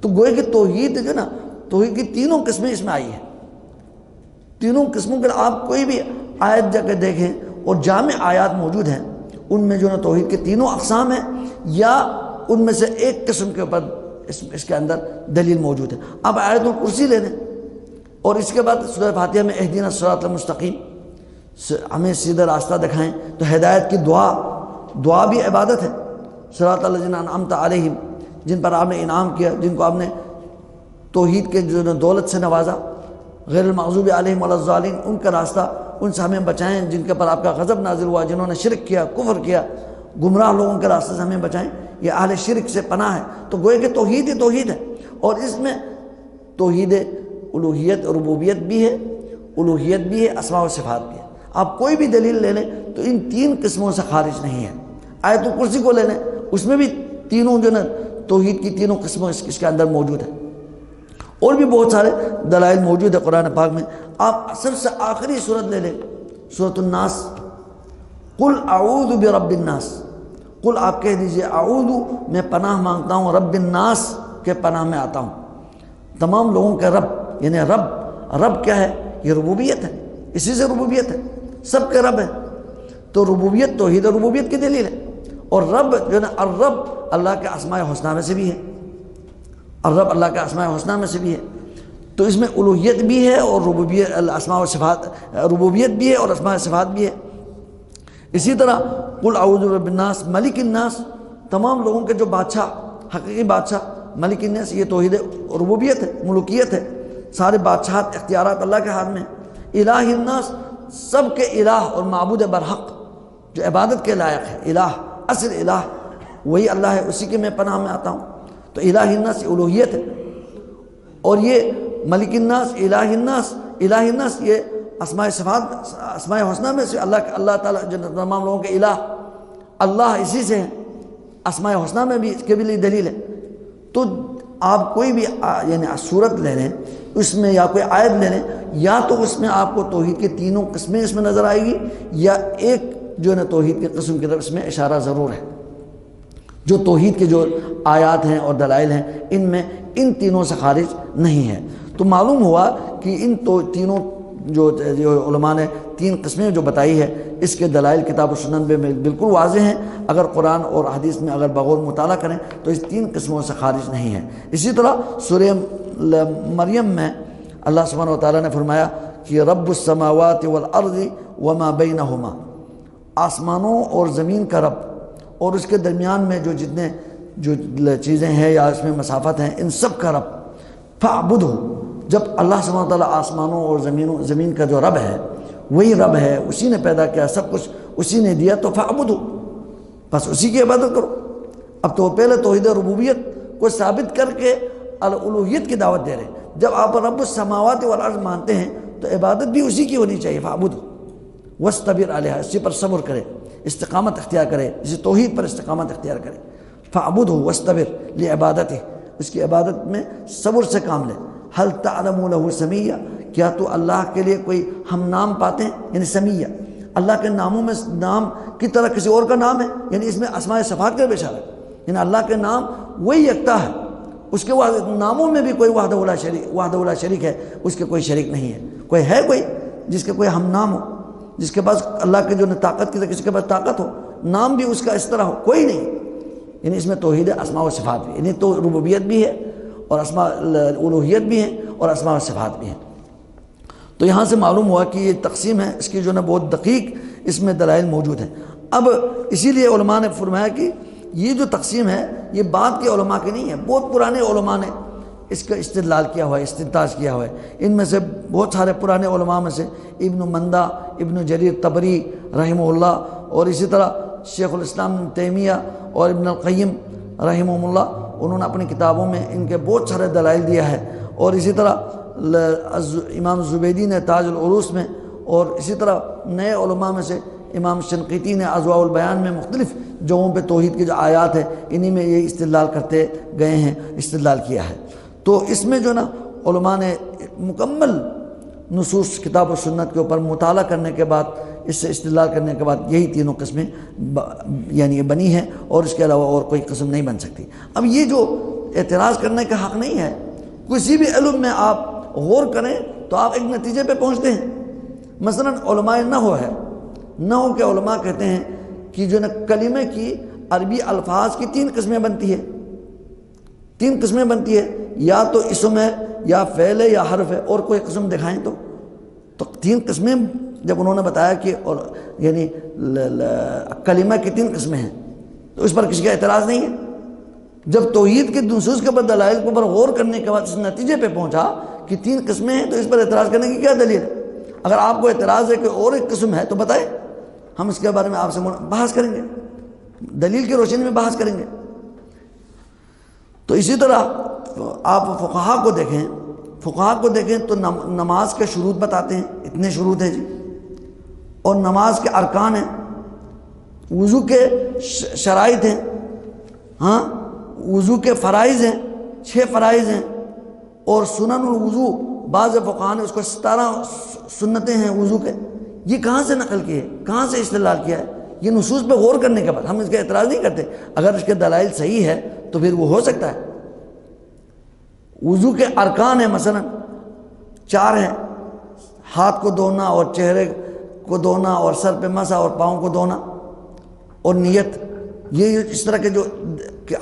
تو گوئے کہ توحید جو نا، توحید کی تینوں قسمیں اس میں آئی ہیں۔ تینوں قسموں کے آپ کوئی بھی آیت جا کے دیکھیں اور جامع آیات موجود ہیں، ان میں جو نا توحید کے تینوں اقسام ہیں، یا ان میں سے ایک قسم کے اوپر اس کے اندر دلیل موجود ہے۔ اب آیت الکرسی لے لیں اور اس کے بعد سورہ فاتحہ میں اہدنا الصراط المستقیم، ہمیں سیدھا راستہ دکھائیں، تو ہدایت کی دعا بھی عبادت ہے۔ صراط الذین انعمت علیہم، جن پر آپ نے انعام کیا، جن کو آپ نے توحید کے جو دولت سے نوازا، غیر المغضوب علیہم ولا الضالین، ان کا راستہ، ان سے ہمیں بچائیں جن کے پر آپ کا غضب نازل ہوا، جنہوں نے شرک کیا، کفر کیا، گمراہ لوگوں کے راستے سے ہمیں بچائیں، یہ اہل شرک سے پناہ ہے۔ تو گوئے کہ توحید ہی توحید ہے، اور اس میں توحید الوہیت اور ربوبیت بھی ہے، الوہیت بھی ہے، اسماء و صفات بھی ہے۔ آپ کوئی بھی دلیل لے لیں تو ان تین قسموں سے خارج نہیں ہے۔ آیت الکرسی کو لے لیں، اس میں بھی تینوں جو نا توحید کی تینوں قسموں اس کے اندر موجود ہے، اور بھی بہت سارے دلائل موجود ہے قرآن پاک میں۔ آپ سب سے آخری صورت لے لیں، سورۃ الناس، قل اعوذ برب الناس، قل آپ کہہ دیجئے اعوذ، میں پناہ مانگتا ہوں رب الناس کے پناہ میں آتا ہوں، تمام لوگوں کے رب، یعنی رب کیا ہے؟ یہ ربوبیت ہے، اسی سے ربوبیت ہے، سب کے رب ہے۔ تو ربوبیت توحید ربوبیت کی دلیل ہے، اور رب جو نا الرب اللہ کے اسماء حسنہ میں سے بھی ہے، الرب اللہ کے اسماء حسنہ میں سے بھی ہے۔ تو اس میں الوہیت بھی ہے اور ربوبیت، الاسماء و صفات، ربوبیت بھی ہے اور اسماء و صفات بھی ہے۔ اسی طرح قل اعوذ برب الناس، ملک الناس، تمام لوگوں کے جو بادشاہ، حقیقی بادشاہ ملک الناس، یہ توحید ربوبیت ہے، ملوکیت ہے، سارے بادشاہت اختیارات اللہ کے ہاتھ میں ہیں۔ الہ الناس، سب کے الہ اور معبود برحق جو عبادت کے لائق ہے، الہ، اصل الہ وہی اللہ ہے، اسی کے میں پناہ میں آتا ہوں۔ تو الہ الناس یہ الوہیت ہے، اور یہ ملک الناس، الہ الناس یہ اسماء صفات، اسماء حسنہ میں سے اللہ تعالیٰ جو تمام لوگوں کے الہ، اللہ اسی سے ہیں، اسماء حسنہ میں بھی اس کے بھی لیے دلیل ہے۔ تو آپ کوئی بھی یعنی صورت لے لیں اس میں، یا کوئی آیت لے لیں، یا تو اس میں آپ کو توحید کی تینوں قسمیں اس میں نظر آئے گی، یا ایک جو ہے نا توحید کی قسم کی طرف اس میں اشارہ ضرور ہے۔ جو توحید کے جو آیات ہیں اور دلائل ہیں، ان میں ان تینوں سے خارج نہیں ہے۔ تو معلوم ہوا کہ ان تینوں جو علماء نے تین قسمیں جو بتائی ہے، اس کے دلائل کتاب و سنن میں بالکل واضح ہیں، اگر قرآن اور حدیث میں اگر بغور مطالعہ کریں تو اس تین قسموں سے خارج نہیں ہے۔ اسی طرح سورہ مریم میں اللہ سبحانہ وتعالیٰ نے فرمایا کہ رب السماوات والارض وما بینہما، آسمانوں اور زمین کا رب، اور اس کے درمیان میں جتنے چیزیں ہیں یا اس میں مسافت ہیں، ان سب کا رب، فاعبدہ۔ جب اللہ سبحانہ وتعالیٰ آسمانوں اور زمین کا جو رب ہے، وہی رب ہے، اسی نے پیدا کیا، سب کچھ اسی نے دیا، تو فاعبدہ، بس اسی کی عبادت کرو۔ اب تو پہلے توحید ربوبیت کو ثابت کر کے الوہیت کی دعوت دے رہے ہیں۔ جب آپ رب السماوات والارض مانتے ہیں تو عبادت بھی اسی کی ہونی چاہیے، فاعبدہ واصطبر علیہا، اسی پر صبر کرے، استقامت اختیار کرے، اسی توحید پر استقامت اختیار کرے۔ فاعبدہ واصطبر لعبادتہ، اس کی عبادت میں صبر سے کام لے۔ هل تعلم له سمیہ، کیا تو اللہ کے لیے کوئی ہم نام پاتے ہیں؟ یعنی سمیہ، اللہ کے ناموں میں نام کی طرح کسی اور کا نام ہے، یعنی اس میں اسماء صفات کا اشارہ ہے، یعنی اللہ کے نام وہی یکتا ہے، اس کے ناموں میں بھی کوئی وحدہ لا شریک ہے، اس کے کوئی شریک نہیں ہے۔ کوئی جس کے کوئی ہم نام ہو، جس کے پاس اللہ کے جو طاقت کی طرح کسی کے پاس طاقت ہو، نام بھی اس کا اس طرح ہو، کوئی نہیں۔ یعنی اس میں توحید اسماء و صفات بھی، یعنی تو ربوبیت بھی ہے اور اسماء الوہیت بھی ہیں اور اسماء و صفات بھی ہیں۔ تو یہاں سے معلوم ہوا کہ یہ تقسیم ہے، اس کی جو بہت دقیق اس میں دلائل موجود ہیں۔ اب اسی لیے علماء نے فرمایا کہ یہ جو تقسیم ہے یہ بعد کے علماء کی نہیں ہے، بہت پرانے علماء نے اس کا استدلال کیا ہوا ہے، استنتاج کیا ہوا ہے۔ ان میں سے بہت سارے پرانے علماء میں سے ابن مندہ، ابن جریر طبری رحمہ اللہ، اور اسی طرح شیخ الاسلام ابن تیمیہ اور ابن القیم رحمہ اللہ، انہوں نے اپنی کتابوں میں ان کے بہت سارے دلائل دیا ہے۔ اور اسی طرح امام زبیدی نے تاج العروس میں، اور اسی طرح نئے علماء میں سے امام شنقیطی نے اضواء البیان میں مختلف جگہوں پہ توحید کی جو آیات ہے انہی میں یہ استدلال کرتے گئے ہیں، استدلال کیا ہے۔ تو اس میں جو نا علماء نے مکمل نصوص کتاب و سنت کے اوپر مطالعہ کرنے کے بعد، اس سے استدلال کرنے کے بعد یہی تینوں قسمیں یعنی بنی ہیں، اور اس کے علاوہ اور کوئی قسم نہیں بن سکتی۔ اب یہ جو اعتراض کرنے کا حق نہیں ہے، کسی بھی علم میں آپ غور کریں تو آپ ایک نتیجے پہ پہنچتے ہیں۔ مثلا علماء نحو ہے، نحو کے علماء کہتے ہیں کہ جو نا کلمے کی عربی الفاظ کی 3 قسمیں بنتی ہے، 3 قسمیں بنتی ہے، یا تو اسم ہے، یا فعل ہے، یا حرف ہے، اور کوئی قسم دکھائیں تو 3 قسمیں جب انہوں نے بتایا کہ یعنی کلمہ کی 3 قسمیں ہیں، تو اس پر کسی کا اعتراض نہیں ہے۔ جب توحید کے نصوص کے اوپر دلائل کے اوپر غور کرنے کے بعد اس نتیجے پہ پہنچا کہ 3 قسمیں ہیں، تو اس پر اعتراض کرنے کی کیا دلیل ہے؟ اگر آپ کو اعتراض ہے کہ اور ایک قسم ہے تو بتائیں، ہم اس کے بارے میں آپ سے بحث کریں گے، دلیل کی روشنی میں بحث کریں گے۔ تو اسی طرح آپ فقہا کو دیکھیں تو نماز کے شروط بتاتے ہیں، اتنے شروط ہیں جی، اور نماز کے ارکان ہیں، وضو کے شرائط ہیں، ہاں وضو کے فرائض ہیں، 6 فرائض ہیں، اور سنن الوضو بعض فقہا نے اس کو 17 سنتیں ہیں وضو کے۔ یہ کہاں سے نقل کیے، کہاں سے استدلال کیا ہے؟ یہ نصوص پہ غور کرنے کے بعد، ہم اس کا اعتراض نہیں کرتے، اگر اس کے دلائل صحیح ہے تو پھر وہ ہو سکتا ہے۔ وضو کے ارکان ہیں مثلا 4 ہیں، ہاتھ کو دھونا اور چہرے کو دھونا اور سر پہ مسح اور پاؤں کو دھونا اور نیت، یہ اس طرح کے جو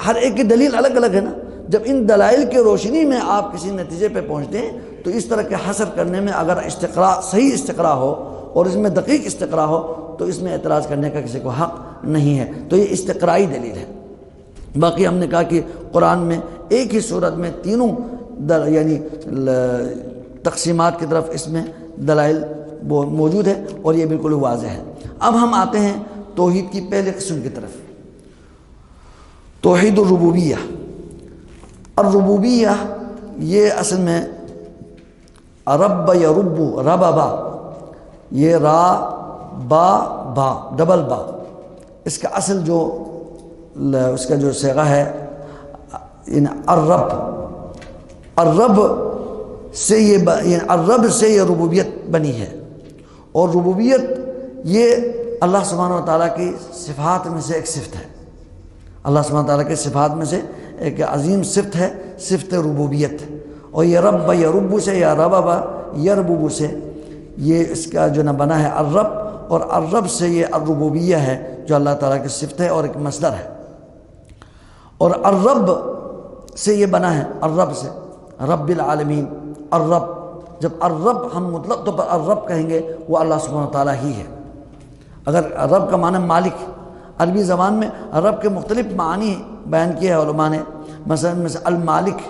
ہر ایک کی دلیل الگ الگ ہے نا۔ جب ان دلائل کی روشنی میں آپ کسی نتیجے پہ پہنچتے ہیں تو اس طرح کے حصر کرنے میں اگر استقراء صحیح استقراء ہو اور اس میں دقیق استقراء ہو تو اس میں اعتراض کرنے کا کسی کو حق نہیں ہے۔ تو یہ استقرائی دلیل ہے۔ باقی ہم نے کہا کہ قرآن میں ایک ہی صورت میں تینوں یعنی تقسیمات کی طرف اس میں دلائل موجود ہے، اور یہ بالکل واضح ہے۔ اب ہم آتے ہیں توحید کی پہلے قسم کی طرف، توحید الربوبیہ۔ الربوبیہ یہ اصل میں رب یا ربو، ربابا، یہ را با با ڈبل با، اس کا اصل جو اس کا جو صیغہ ہے الرب، الرب سے یہ ربوبیت بنی ہے، اور ربوبیت یہ اللہ سبحانہ و تعالیٰ کی صفات میں سے ایک صفت ہے۔ اللہ سبحانہ و تعالیٰ کی صفات میں سے ایک عظیم صفت ہے، صفت ربوبیت۔ اور یہ رب یا ربو سے یا ربابا یا ربوبو سے یہ اس کا جو نہ بنا ہے الرب، اور الرب سے یہ الربوبیہ ہے جو اللہ تعالیٰ کی صفت ہے اور ایک مصدر ہے۔ اور الرب سے یہ بنا ہے الرب سے، رب العالمین، الرب۔ جب الرب ہم مطلق طور پر الرب کہیں گے وہ اللہ سبحانہ وتعالیٰ ہی ہے۔ اگر رب کا معنی مالک، عربی زبان میں رب کے مختلف معنی بیان کیے ہیں علماء نے، مثلا المالک،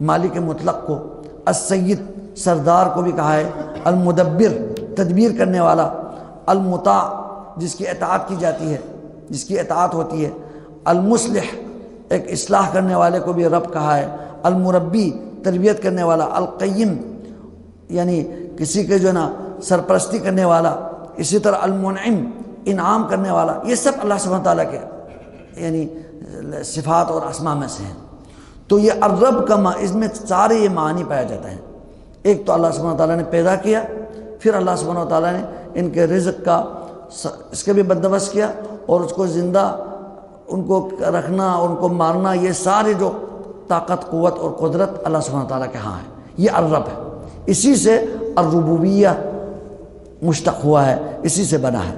مالک مطلق کو، السید، سردار کو بھی کہا ہے، المدبر، تدبیر کرنے والا، المطاع، جس کی اطاعت کی جاتی ہے، جس کی اطاعت ہوتی ہے، المصلح، ایک اصلاح کرنے والے کو بھی رب کہا ہے، المربی، تربیت کرنے والا، القیم، یعنی کسی کے جو نا سرپرستی کرنے والا، اسی طرح المنعم، انعام کرنے والا، یہ سب اللہ سبحانہ تعالیٰ کے یعنی صفات اور اسماء میں سے ہیں۔ تو یہ الرب کا اس میں سارے یہ معنی پایا جاتا ہے۔ ایک تو اللہ سبحانہ تعالیٰ نے پیدا کیا، پھر اللہ سبحانہ تعالیٰ نے ان کے رزق کا اس کے بھی بندوبست کیا، اور اس کو زندہ، ان کو رکھنا، ان کو مارنا، یہ سارے جو طاقت، قوت اور قدرت اللہ سبحانہ تعالیٰ کے ہاں ہے، یہ الرب ہے۔ اسی سے الربوبیہ مشتق ہوا ہے، اسی سے بنا ہے۔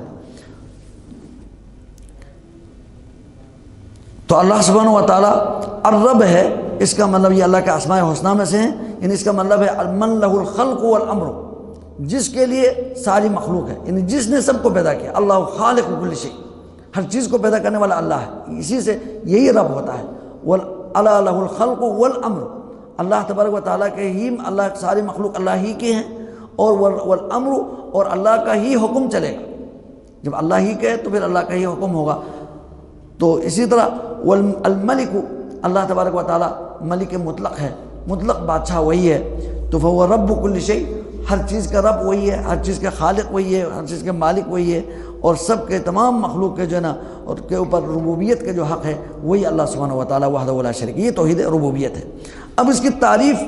تو اللہ سبحانہ و تعالیٰ الرب ہے، اس کا مطلب یہ اللہ کے اسماء حسنہ میں سے ہیں، یعنی اس کا مطلب ہے من لہ الخلق والامر، جس کے لیے ساری مخلوق ہے، یعنی جس نے سب کو پیدا کیا۔ اللہ خالق کل شیء، ہر چیز کو پیدا کرنے والا اللہ ہے، اسی سے یہی رب ہوتا ہے۔ وَأَلَا لَهُ الْخَلْقُ وَالْأَمْرُ، اللہ تبارک و تعالیٰ کے ہی، اللہ ساری مخلوق اللہ ہی کے ہیں، اور والامر، اور اللہ کا ہی حکم چلے گا۔ جب اللہ ہی کہے تو پھر اللہ کا ہی حکم ہوگا۔ تو اسی طرح الملک، اللہ تبارک و تعالیٰ ملک مطلق ہے، مطلق بادشاہ وہی ہے تو فهو رب کل شیء، ہر چیز کا رب وہی ہے، ہر چیز کا خالق وہی ہے، ہر چیز کا مالک وہی ہے، اور سب کے تمام مخلوق کے جو ہے نا اور کے اوپر ربوبیت کا جو حق ہے وہی اللہ سبحانہ و تعالیٰ وحدہ لا شریک، یہ توحید ربوبیت ہے۔ اب اس کی تعریف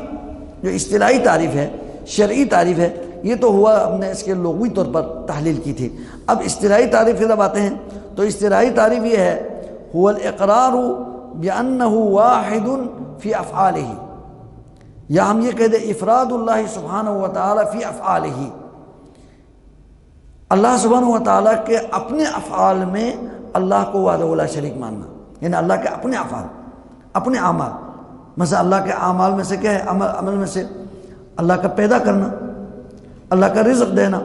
جو اصطلاحی تعریف ہے، شرعی تعریف ہے، یہ تو ہوا ہم نے اس کے لغوی طور پر تحلیل کی تھی۔ اب اصطلاحی تعریف کی جب آتے ہیں تو اصطلاحی تعریف یہ ہے هو الاقرار بأنه واحد فی افعالہ، یا ہم یہ کہہ دیں افراد اللہ سبحانہ و تعالیٰ فی افعالہ، اللہ سبحانہ و تعالیٰ کے اپنے افعال میں اللہ کو وحدہ لا شریک ماننا، یعنی اللہ کے اپنے افعال، اپنے اعمال، مثلا اللہ کے اعمال میں سے کیا ہے، عمل میں سے اللہ کا پیدا کرنا، اللہ کا رزق دینا،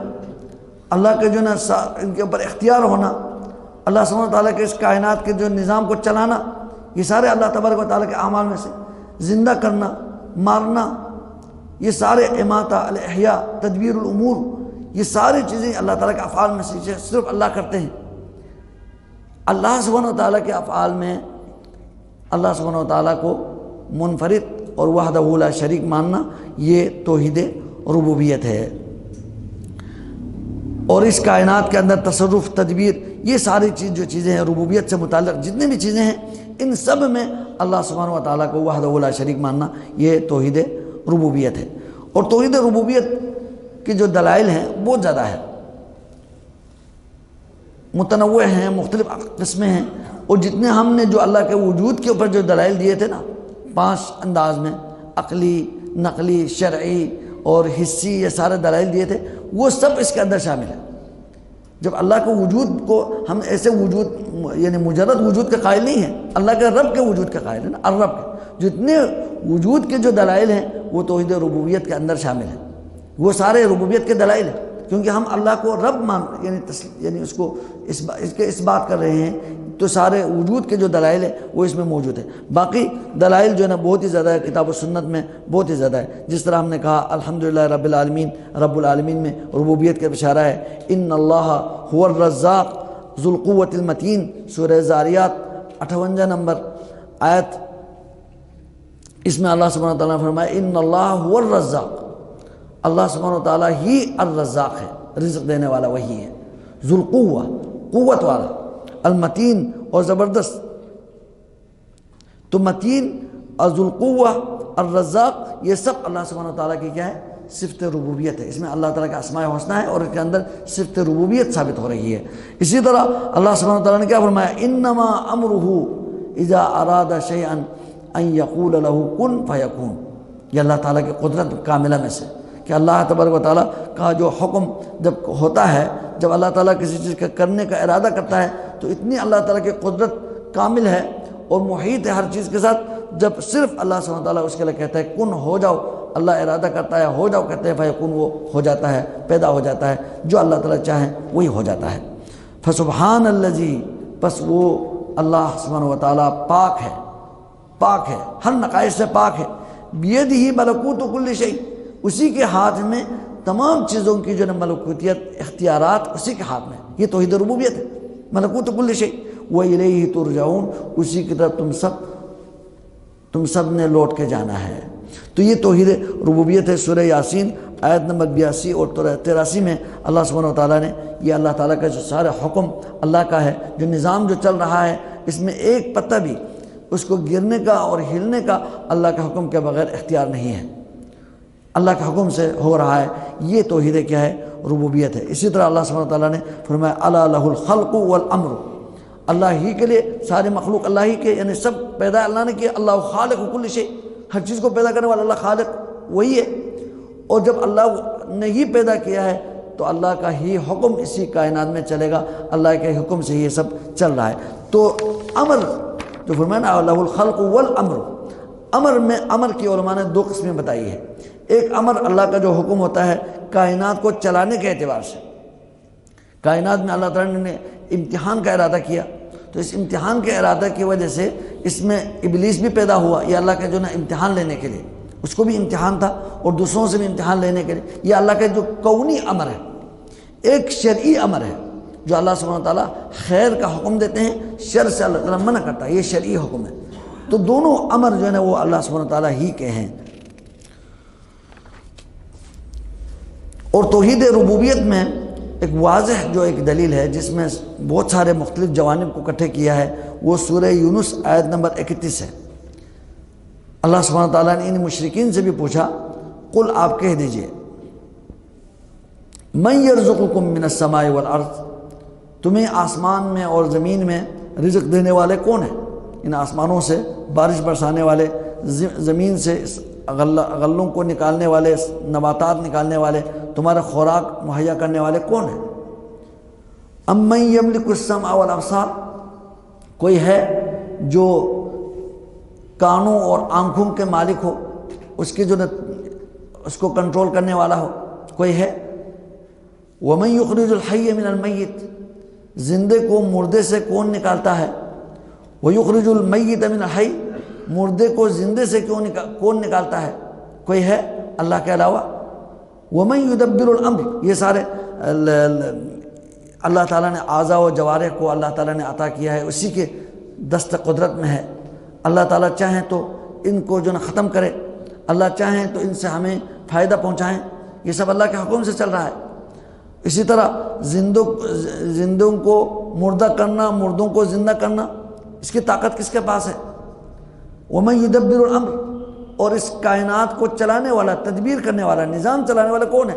اللہ کے جو نا ان کے اوپر اختیار ہونا، اللہ سبحانہ و تعالیٰ کے اس کائنات کے جو نظام کو چلانا، یہ سارے اللہ تبارک و تعالیٰ کے اعمال میں سے، زندہ کرنا، مارنا، یہ سارے اماتہ، الاحیاء، تدبیر الامور، یہ ساری چیزیں اللہ تعالیٰ کے افعال میں سے صرف اللہ کرتے ہیں۔ اللہ سبحانہ و تعالیٰ کے افعال میں اللہ سبحانہ و تعالیٰ کو منفرد اور وحدہ لا شریک ماننا، یہ توحید ربوبیت ہے۔ اور اس کائنات کے اندر تصرف، تدبیر، یہ ساری جو چیزیں ہیں ربوبیت سے متعلق جتنی بھی چیزیں ہیں، ان سب میں اللہ سبحانہ و تعالیٰ کو وحدہ لا شریک ماننا، یہ توحید ربوبیت ہے۔ اور توحید ربوبیت کے جو دلائل ہیں بہت زیادہ ہے، متنوع ہیں، مختلف قسمیں ہیں، اور جتنے ہم نے جو اللہ کے وجود کے اوپر جو دلائل دیے تھے نا 5 انداز میں، عقلی، نقلی، شرعی اور حسی، یہ سارے دلائل دیے تھے، وہ سب اس کے اندر شامل ہیں۔ جب اللہ کے وجود کو ہم ایسے وجود یعنی مجرد وجود کے قائل نہیں ہیں، اللہ کے رب کے وجود کے قائل ہیں نا، الرب کے جتنے وجود کے جو دلائل ہیں وہ توحید ربوبیت کے اندر شامل ہیں، وہ سارے ربوبیت کے دلائل ہیں، کیونکہ ہم اللہ کو رب یعنی اس کو اس بات کر رہے ہیں، تو سارے وجود کے جو دلائل ہیں وہ اس میں موجود ہیں۔ باقی دلائل جو ہے نا بہت ہی زیادہ ہے، کتاب و سنت میں بہت ہی زیادہ ہے، جس طرح ہم نے کہا الحمدللہ رب العالمین، رب العالمین میں ربوبیت کا اشارہ ہے، ان اللہ هو الرزاق ذو القوۃ المتین، سورہ زاریات 58 نمبر آیت، اس میں اللہ سبحانہ وتعالیٰ نے فرمایا ان اللہ هو الرزاق، اللہ سبحانہ وتعالیٰ ہی الرزاق ہے، رزق دینے والا وہی ہے، ذو القوہ، قوت والا، المتین اور زبردست، تو متین اور ذو القوہ، الرزاق، یہ سب اللہ سبحانہ وتعالیٰ کی کیا ہے، صفت ربوبیت ہے۔ اس میں اللہ تعالیٰ کا اسماء حسنہ ہے اور اس کے اندر صفت ربوبیت ثابت ہو رہی ہے۔ اسی طرح اللہ سبحانہ وتعالیٰ نے کیا فرمایا، انما امرہ اذا اراد شیئا ان یقول له کن فیکون، یہ اللہ تعالیٰ کی قدرت کاملہ میں سے کہ اللہ تبارک و تعالیٰ کا جو حکم جب ہوتا ہے، جب اللہ تعالیٰ کسی چیز کا کرنے کا ارادہ کرتا ہے تو اتنی اللہ تعالیٰ کی قدرت کامل ہے اور محیط ہے ہر چیز کے ساتھ، جب صرف اللہ سبحانہ تعالیٰ اس کے لیے کہتا ہے کن ہو جاؤ، اللہ ارادہ کرتا ہے ہو جاؤ، کہتے ہیں فیکون، وہ ہو جاتا ہے، پیدا ہو جاتا ہے، جو اللہ تعالیٰ چاہیں وہی ہو جاتا ہے۔ فسبحان الذی، پس وہ اللہ سبحانہ و تعالیٰ پاک ہے، پاک ہے، ہر نقائص سے پاک ہے، بیدہ ملکوت کل شیء، اسی کے ہاتھ میں تمام چیزوں کی جو ملکوتیت، اختیارات اسی کے ہاتھ میں، یہ توحید ربوبیت ہے، ملکوت کل شیء، وَإِلَيْهِ تُرْجَعُونَ، اسی کی طرف تم سب نے لوٹ کے جانا ہے۔ تو یہ توحید ربوبیت ہے۔ سورہ یاسین آیت نمبر 82 اور 83 میں اللہ سبحانہ وتعالیٰ نے یہ اللہ تعالیٰ کا جو سارے حکم اللہ کا ہے، جو نظام جو چل رہا ہے، اس میں ایک پتہ بھی اس کو گرنے کا اور ہلنے کا اللہ کے حکم کے بغیر اختیار نہیں ہے، اللہ کے حکم سے ہو رہا ہے، یہ توحید کیا ہے، ربوبیت ہے۔ اسی طرح اللہ سبحانہ وتعالیٰ نے فرمایا الا لہ الخلق والامر، اللہ ہی کے لیے سارے مخلوق اللہ ہی کے، یعنی سب پیدا اللہ نے کیا، اللہ خالق کل شیء، ہر چیز کو پیدا کرنے والا اللہ خالق وہی ہے، اور جب اللہ نے ہی پیدا کیا ہے تو اللہ کا ہی حکم اسی کائنات میں چلے گا، اللہ کے حکم سے یہ سب چل رہا ہے۔ تو امر جو فرمایا نا لہ الخلق والامر، امر میں، امر کی علماء نے 2 قسمیں بتائی ہے۔ ایک امر اللہ کا جو حکم ہوتا ہے کائنات کو چلانے کے اعتبار سے، کائنات میں اللہ تعالیٰ نے امتحان کا ارادہ کیا، تو اس امتحان کے ارادہ کی وجہ سے اس میں ابلیس بھی پیدا ہوا، یہ اللہ کے جو نا امتحان لینے کے لیے، اس کو بھی امتحان تھا اور دوسروں سے بھی امتحان لینے کے لیے، یہ اللہ کا جو کونی امر ہے۔ ایک شرعی امر ہے جو اللہ سبحانہ وتعالیٰ خیر کا حکم دیتے ہیں، شر سے اللہ تعالیٰ منع کرتا ہے، یہ شرعی حکم ہے۔ تو دونوں امر جو ہے نا وہ اللہ سبحانہ وتعالیٰ ہی کے ہیں۔ اور توحید ربوبیت میں ایک واضح جو ایک دلیل ہے جس میں بہت سارے مختلف جوانب کو اکٹھے کیا ہے، وہ سورہ یونس آیت نمبر 31 ہے۔ اللہ سبحانہ تعالیٰ نے ان مشرکین سے بھی پوچھا، قل آپ کہہ دیجئے، من یرزقکم من السماء والارض، تمہیں آسمان میں اور زمین میں رزق دینے والے کون ہیں؟ ان آسمانوں سے بارش برسانے والے، زمین سے غلوں کو نکالنے والے، نباتات نکالنے والے، تمہارا خوراک مہیا کرنے والے کون ہیں؟ امن یملک السمع والابصار، کوئی ہے جو کانوں اور آنکھوں کے مالک ہو، اس کی جو اس کو کنٹرول کرنے والا ہو، کوئی ہے؟ ومن یخرج الحی من المیت، زندے کو مردے سے کون نکالتا ہے؟ ویخرج المیت من الحی، مردے کو زندے سے کون نکالتا ہے؟ کوئی ہے اللہ کے علاوہ؟ ومن یدبر الامر، یہ سارے اللہ تعالیٰ نے اعضاء و جوارح کو اللہ تعالیٰ نے عطا کیا ہے، اسی کے دست قدرت میں ہے۔ اللہ تعالیٰ چاہیں تو ان کو جو ختم کرے، اللہ چاہیں تو ان سے ہمیں فائدہ پہنچائیں، یہ سب اللہ کے حکم سے چل رہا ہے۔ اسی طرح زندوں کو مردہ کرنا، مردوں کو زندہ کرنا، اس کی طاقت کس کے پاس ہے؟ ومن یدبر الامر، اور اس کائنات کو چلانے والا، تدبیر کرنے والا، نظام چلانے والا کون ہے؟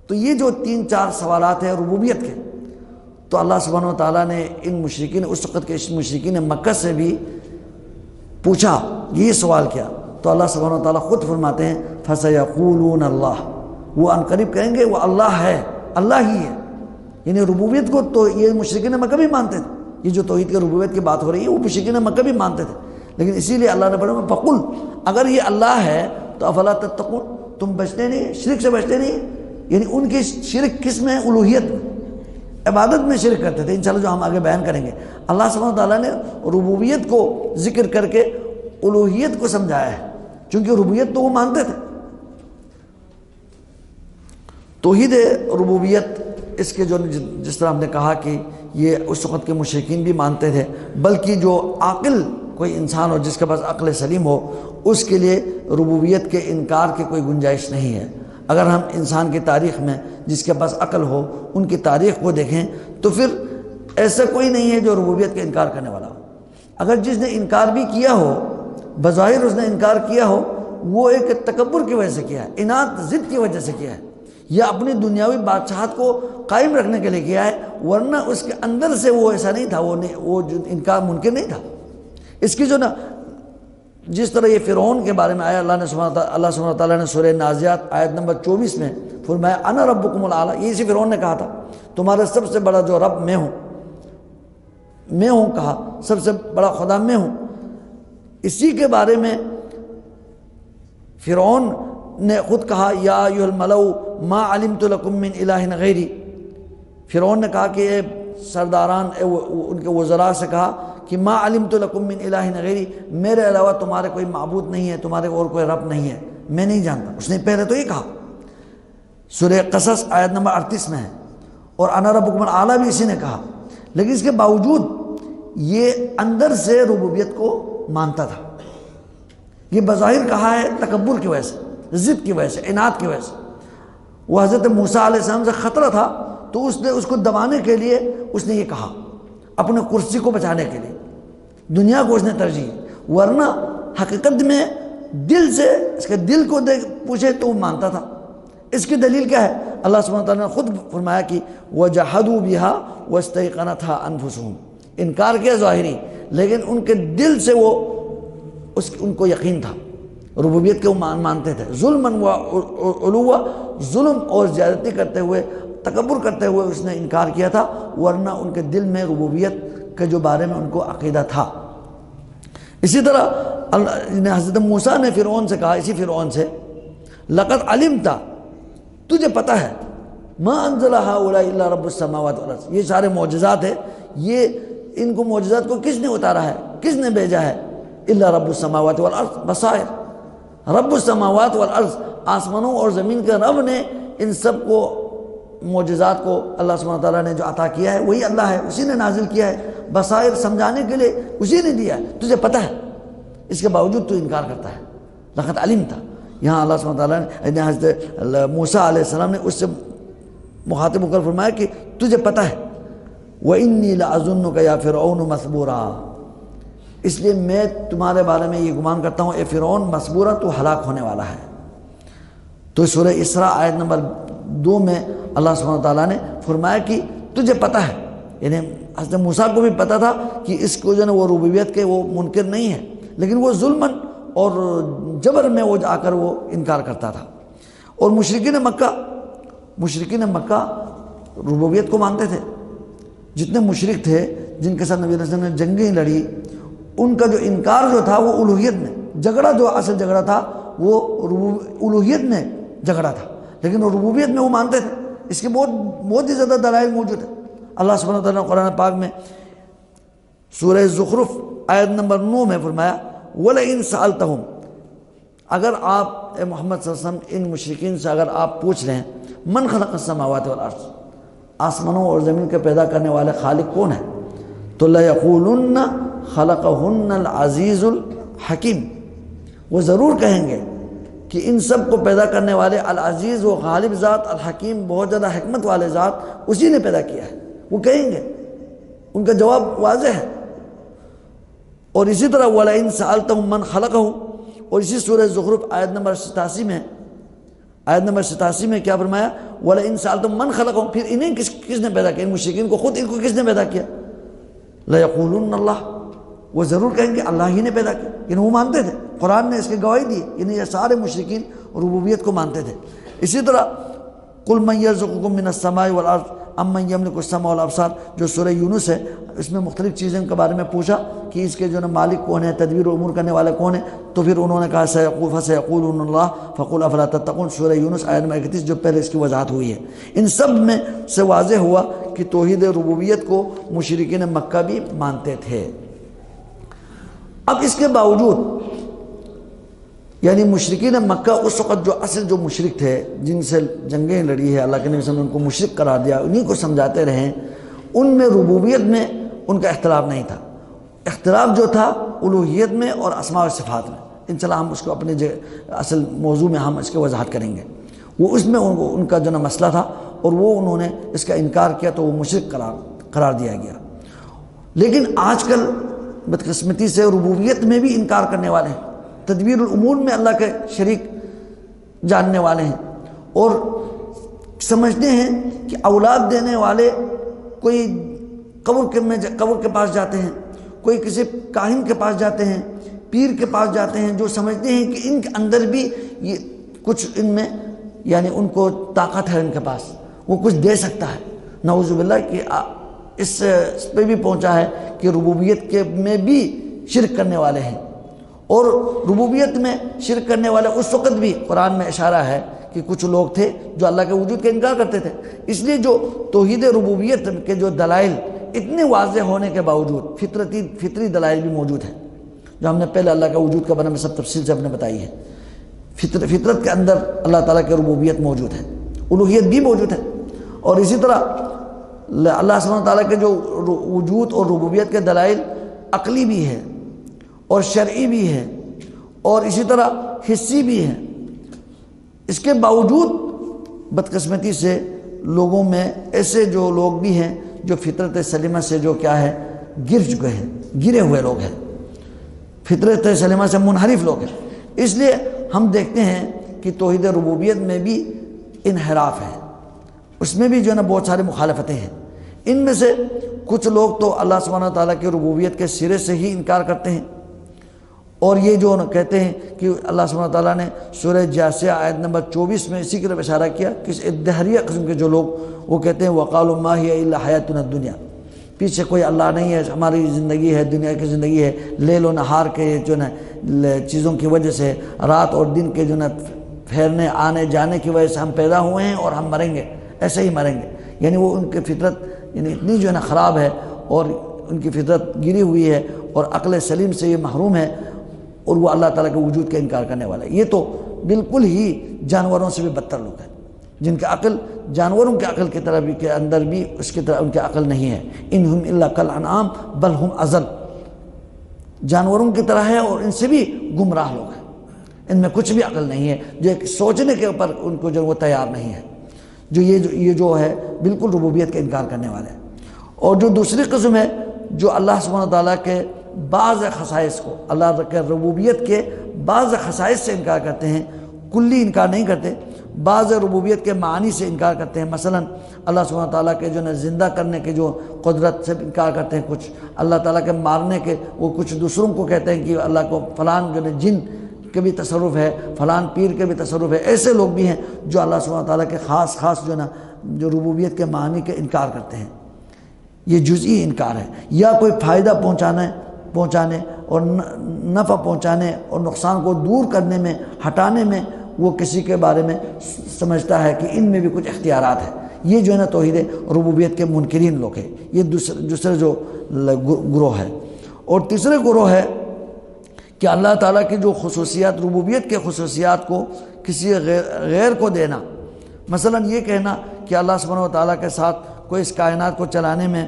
تو یہ جو 3-4 سوالات ہیں ربوبیت کے، تو اللہ سبحانہ و تعالیٰ نے ان مشرکین، اس وقت کے مشرکین مکہ سے بھی پوچھا، یہ سوال کیا، تو اللہ سبحانہ و تعالیٰ خود فرماتے ہیں فَسَيَقُولُونَ اللَّهُ، وہ ان قریب کہیں گے وہ اللہ ہے، اللہ ہی ہے۔ یعنی ربوبیت کو تو یہ مشرکین مکہ بھی مانتے تھے، یہ جو توحید کے ربوبیت کی بات ہو رہی ہے وہ مشرکین مکہ بھی مانتے تھے، لیکن اسی لیے اللہ نے فرمایا فقل، اگر یہ اللہ ہے تو افلا تتقون، تم بچتے نہیں، شرک سے بچتے نہیں۔ یعنی ان کی شرک کس میں؟ الوہیت میں، عبادت میں شرک کرتے تھے، انشاءاللہ جو ہم آگے بیان کریں گے۔ اللہ سبحانہ تعالیٰ نے ربوبیت کو ذکر کر کے الوہیت کو سمجھایا ہے، چونکہ ربوبیت تو وہ مانتے تھے۔ توحید ربوبیت، اس کے جو جس طرح ہم نے کہا کہ یہ اس وقت کے مشرکین بھی مانتے تھے، بلکہ جو عاقل کوئی انسان ہو، جس کے پاس عقل سلیم ہو، اس کے لیے ربوبیت کے انکار کی کوئی گنجائش نہیں ہے۔ اگر ہم انسان کی تاریخ میں جس کے پاس عقل ہو ان کی تاریخ کو دیکھیں تو پھر ایسا کوئی نہیں ہے جو ربوبیت کا انکار کرنے والا ہو۔ اگر جس نے انکار بھی کیا ہو، بظاہر اس نے انکار کیا ہو، وہ ایک تکبر کی وجہ سے کیا ہے، اناد ضد کی وجہ سے کیا ہے، یا اپنی دنیاوی بادشاہت کو قائم رکھنے کے لیے کیا ہے، ورنہ اس کے اندر سے وہ ایسا نہیں تھا، وہ جو انکار ممکن نہیں تھا۔ اس کی جو نا جس طرح یہ فرعون کے بارے میں آیا، اللہ سبحانہ تعالیٰ نے سورہ نازعات آیت نمبر 24 میں فرمایا انا ربکم الاعلی، یہ اسی فرعون نے کہا تھا تمہارا سب سے بڑا جو رب میں ہوں کہا، سب سے بڑا خدا میں ہوں۔ اسی کے بارے میں فرعون نے خود کہا یا ایھا الملؤ ما علمت لکم من الہ غیری، فرعون نے کہا کہ اے سرداران، ان کے وزراء سے کہا کہ ما علمت لکم من الہ غیری، میرے علاوہ تمہارے کوئی معبود نہیں ہے، تمہارے اور کوئی رب نہیں ہے، میں نہیں جانتا۔ اس نے پہلے تو یہ کہا، سورہ قصص آیت نمبر 38 میں ہے، اور انا ربکم الاعلی بھی اسی نے کہا، لیکن اس کے باوجود یہ اندر سے ربوبیت کو مانتا تھا۔ یہ بظاہر کہا ہے تکبر کی وجہ سے، ضد کی وجہ سے، عناد کی وجہ سے۔ وہ حضرت موسیٰ علیہ السلام سے خطرہ تھا تو اس نے اس کو دبانے کے لیے اس نے یہ کہا، اپنے کرسی کو بچانے کے لیے دنیا کو اس نے ترجیح، ورنہ حقیقت میں دل سے اس کے دل کو پوچھے تو وہ مانتا تھا۔ اس کی دلیل کیا ہے؟ اللہ سبحانہ تعالیٰ نے خود فرمایا کہ وَجَحَدُوا بِهَا وَاسْتَيْقَنَتْهَا أَنفُسُهُمْ، انکار کیا ظاہری، لیکن ان کے دل سے وہ ان کو یقین تھا، ربوبیت کے مانتے تھے۔ ظلماً وعلوا، ظلم اور زیادتی کرتے ہوئے، تکبر کرتے ہوئے اس نے انکار کیا تھا، ورنہ ان کے دل میں ربوبیت کے جو بارے میں ان کو عقیدہ تھا۔ اسی طرح حضرت موسیٰ نے فرعون سے کہا، اسی فرعون سے لقد علمت، تجھے پتہ ہے، ما انزل هؤلاء الا رب السماوات والارض، یہ سارے معجزات ہیں، یہ ان کو معجزات کو کس نے اتارا ہے، کس نے بھیجا ہے؟ الا رب السماوات والارض بصائر، رب السماوات والارض، آسمانوں اور زمین کے رب نے ان سب کو معجزات کو اللہ سبحانہ تعالیٰ نے جو عطا کیا ہے وہی اللہ ہے، اسی نے نازل کیا ہے، بصائر سمجھانے کے لیے اسی نے دیا ہے، تجھے پتہ ہے، اس کے باوجود تو انکار کرتا ہے۔ لقد علمت، یہاں اللہ سبحانہ تعالیٰ نے حضرت موسیٰ علیہ السلام نے اس سے مخاطب ہو کر فرمایا کہ تجھے پتہ ہے وَإِنِّي لَأَظُنُّكَ يَا فِرْعَوْنُ مَثْبُورًا، اس لیے میں تمہارے بارے میں یہ گمان کرتا ہوں اے فرعون مسبورا تو ہلاک ہونے والا ہے۔ تو سورہ اسراء آیت نمبر 2 میں اللہ سبحانہ تعالیٰ نے فرمایا کہ تجھے پتہ ہے، یعنی حضرت موسیٰ کو بھی پتہ تھا کہ اس کو جو ہے وہ ربوبیت کے وہ منکر نہیں ہے، لیکن وہ ظلماً اور جبر میں وہ جا کر وہ انکار کرتا تھا۔ اور مشرکین مکہ ربوبیت کو مانتے تھے۔ جتنے مشرک تھے جن کے ساتھ نبی علیہ السلام نے جنگیں لڑی، ان کا جو انکار جو تھا وہ الوہیت میں، جھگڑا جو اصل جھگڑا تھا وہ الوہیت میں جھگڑا تھا، لیکن ربوبیت میں وہ مانتے تھے۔ اس کے بہت ہی زیادہ دلائل موجود ہیں۔ اللہ سبحانہ و تعالیٰ نے قرآن پاک میں سورہ زخرف آیت نمبر 9 میں فرمایا وَلَئِن سَأَلْتَهُمْ، اگر آپ اے محمد صلی اللہ علیہ وسلم ان مشرکین سے اگر آپ پوچھ رہے ہیں من خلق السماوات والارض، آسمانوں اور زمین کے پیدا کرنے والے خالق کون ہے، تو لَيَقُولُنَّ خَلَقَهُنَّ الْعَزِيزُ الْحَكِيمُ، وہ ضرور کہیں گے کہ ان سب کو پیدا کرنے والے العزیز و غالب ذات، الحکیم بہت زیادہ حکمت والے ذات اسی نے پیدا کیا ہے، وہ کہیں گے، ان کا جواب واضح ہے۔ اور اسی طرح وَلَئِن سَأَلْتَهُم مَّن خَلَقَهُ، اور اسی سورہ زخرف آیت نمبر 87 میں کیا فرمایا وَلَئِن سَأَلْتَهُم مَّن خَلَقَهُم، پھر انہیں کس نے پیدا کیا، ان مشرکین کو خود ان کو کس نے پیدا کیا، لَيَقُولُنَّ اللَّهُ، وہ ضرور کہیں گے اللہ ہی نے پیدا کیا، یعنی وہ مانتے تھے، قرآن نے اس کی گواہی دی، یعنی یہ سارے مشرکین ربوبیت کو مانتے تھے۔ اسی طرح قُلْ مَن يَرْزُقُكُم مِّنَ السَّمَاءِ وَالْأَرْضِ أَمَّن يَمْلِكُ السَّمْعَ وَالْأَبْصَارَ، جو سورہ یونس ہے، اس میں مختلف چیزیں کے بارے میں پوچھا کہ اس کے جو مالک کون ہے، تدبیر و امور کرنے والے کون ہیں، تو پھر انہوں نے کہا فَسَيَقُولُونَ اللَّهُ فَقُلْ أَفَلَا تَتَّقُونَ، سورہ یونس آیت نمبر 31 جو پہلے اس کی وضاحت ہوئی ہے۔ ان سب میں سے واضح ہوا کہ توحید ربوبیت کو مشرکین مکہ بھی مانتے تھے۔ اب اس کے باوجود یعنی مشرکین مکہ اس وقت جو اصل جو مشرک تھے جن سے جنگیں لڑی ہے، اللہ کے نبی صلی اللہ علیہ وسلم نے ان کو مشرک قرار دیا، انہیں کو سمجھاتے رہے، ان میں ربوبیت میں ان کا اختلاف نہیں تھا، اختلاف جو تھا الوہیت میں اور اسماء و صفات میں۔ انشاءاللہ ہم اس کو اپنے اصل موضوع میں ہم اس کی وضاحت کریں گے۔ وہ اس میں ان کا جو مسئلہ تھا اور وہ انہوں نے اس کا انکار کیا تو وہ مشرک قرار دیا گیا۔ لیکن آج کل بدقسمتی سے ربوبیت میں بھی انکار کرنے والے ہیں، تدبیر الامور میں اللہ کے شریک جاننے والے ہیں، اور سمجھتے ہیں کہ اولاد دینے والے کوئی قبر کے پاس جاتے ہیں، کوئی کسی کاہن کے پاس جاتے ہیں، پیر کے پاس جاتے ہیں، جو سمجھتے ہیں کہ ان کے اندر بھی یہ کچھ ان میں یعنی ان کو طاقت ہے، ان کے پاس وہ کچھ دے سکتا ہے۔ نعوذ باللہ کہ اس پہ بھی پہنچا ہے کہ ربوبیت کے میں بھی شرک کرنے والے ہیں، اور ربوبیت میں شرک کرنے والے اس وقت بھی قرآن میں اشارہ ہے کہ کچھ لوگ تھے جو اللہ کے وجود کا انکار کرتے تھے۔ اس لیے جو توحید ربوبیت کے جو دلائل اتنے واضح ہونے کے باوجود فطری دلائل بھی موجود ہیں، جو ہم نے پہلے اللہ کا وجود کا بارے میں سب تفصیل سے ہم نے بتائی ہے۔ فطرت کے اندر اللہ تعالیٰ کی ربوبیت موجود ہے، الوہیت بھی موجود ہے، اور اسی طرح اللہ سبحانہ تعالیٰ کے جو وجود اور ربوبیت کے دلائل عقلی بھی ہے اور شرعی بھی ہے اور اسی طرح حسی بھی ہے۔ اس کے باوجود بدقسمتی سے لوگوں میں ایسے جو لوگ بھی ہیں جو فطرت سلیمہ سے جو کیا ہے گر چکے ہیں، گرے ہوئے لوگ ہیں، فطرت سلیمہ سے منحرف لوگ ہیں۔ اس لیے ہم دیکھتے ہیں کہ توحید ربوبیت میں بھی انحراف ہے، اس میں بھی جو ہے نا بہت ساری مخالفتیں ہیں۔ ان میں سے کچھ لوگ تو اللہ سبحانہ تعالیٰ کی ربوبیت کے سرے سے ہی انکار کرتے ہیں، اور یہ جو کہتے ہیں کہ اللہ سبحانہ تعالیٰ نے سورہ جاسیہ آیت نمبر 24 میں اسی کی طرف اشارہ کیا کہ دہریہ قسم کے جو لوگ وہ کہتے ہیں وَقَالُوا مَا هِيَ إِلَّا حَيَاتُنَا الدُّنْيَا، پیچھے کوئی اللہ نہیں ہے، ہماری زندگی ہے دنیا کی زندگی ہے، لیل و نہار کے جو نا چیزوں کی وجہ سے، رات اور دن کے جو نا پھیرنے آنے جانے کی وجہ سے ہم پیدا ہوئے ہیں اور ہم مریں گے، ایسے ہی مریں گے۔ یعنی وہ ان کی فطرت یعنی اتنی جو ہے نا خراب ہے اور ان کی فطرت گری ہوئی ہے اور عقل سلیم سے یہ محروم ہے، اور وہ اللہ تعالیٰ کے وجود کا انکار کرنے والا ہے۔ یہ تو بالکل ہی جانوروں سے بھی بدتر لوگ ہیں، جن کا عقل جانوروں کے عقل کی طرح بھی کے اندر بھی اس کی طرح ان کی عقل نہیں ہے۔ انہم الا کالانعام بل ہم اضل، جانوروں کی طرح ہے اور ان سے بھی گمراہ لوگ ہیں۔ ان میں کچھ بھی عقل نہیں ہے، جو ایک سوچنے کے اوپر ان کو جو وہ تیار نہیں ہے، جو یہ جو ہے بالکل ربوبیت کا انکار کرنے والے ہیں۔ اور جو دوسری قسم ہے جو اللہ سبحانہ وتعالیٰ کے بعض خصائص کو، اللہ کے ربوبیت کے بعض خصائص سے انکار کرتے ہیں، کلی انکار نہیں کرتے، بعض ربوبیت کے معنی سے انکار کرتے ہیں۔ مثلا اللہ سبحانہ وتعالیٰ کے جو زندہ کرنے کے جو قدرت سے انکار کرتے ہیں، کچھ اللہ تعالیٰ کے مارنے کے، وہ کچھ دوسروں کو کہتے ہیں کہ اللہ کو فلان جو جن کے بھی تصرف ہے، فلان پیر کے بھی تصرف ہے۔ ایسے لوگ بھی ہیں جو اللہ سبحانہ وتعالیٰ کے خاص جو ربوبیت کے معنی کے انکار کرتے ہیں۔ یہ جزئی انکار ہے، یا کوئی فائدہ پہنچانے اور نفع پہنچانے اور نقصان کو دور کرنے میں، ہٹانے میں وہ کسی کے بارے میں سمجھتا ہے کہ ان میں بھی کچھ اختیارات ہیں۔ یہ جو ہے نا توحید ربوبیت کے منکرین لوگ ہیں، یہ دوسرے جو گروہ ہے۔ اور تیسرے گروہ ہے کہ اللہ تعالیٰ کی جو خصوصیات، ربوبیت کے خصوصیات کو کسی غیر کو دینا۔ مثلا یہ کہنا کہ اللہ سبحانہ وتعالیٰ کے ساتھ کوئی اس کائنات کو چلانے میں،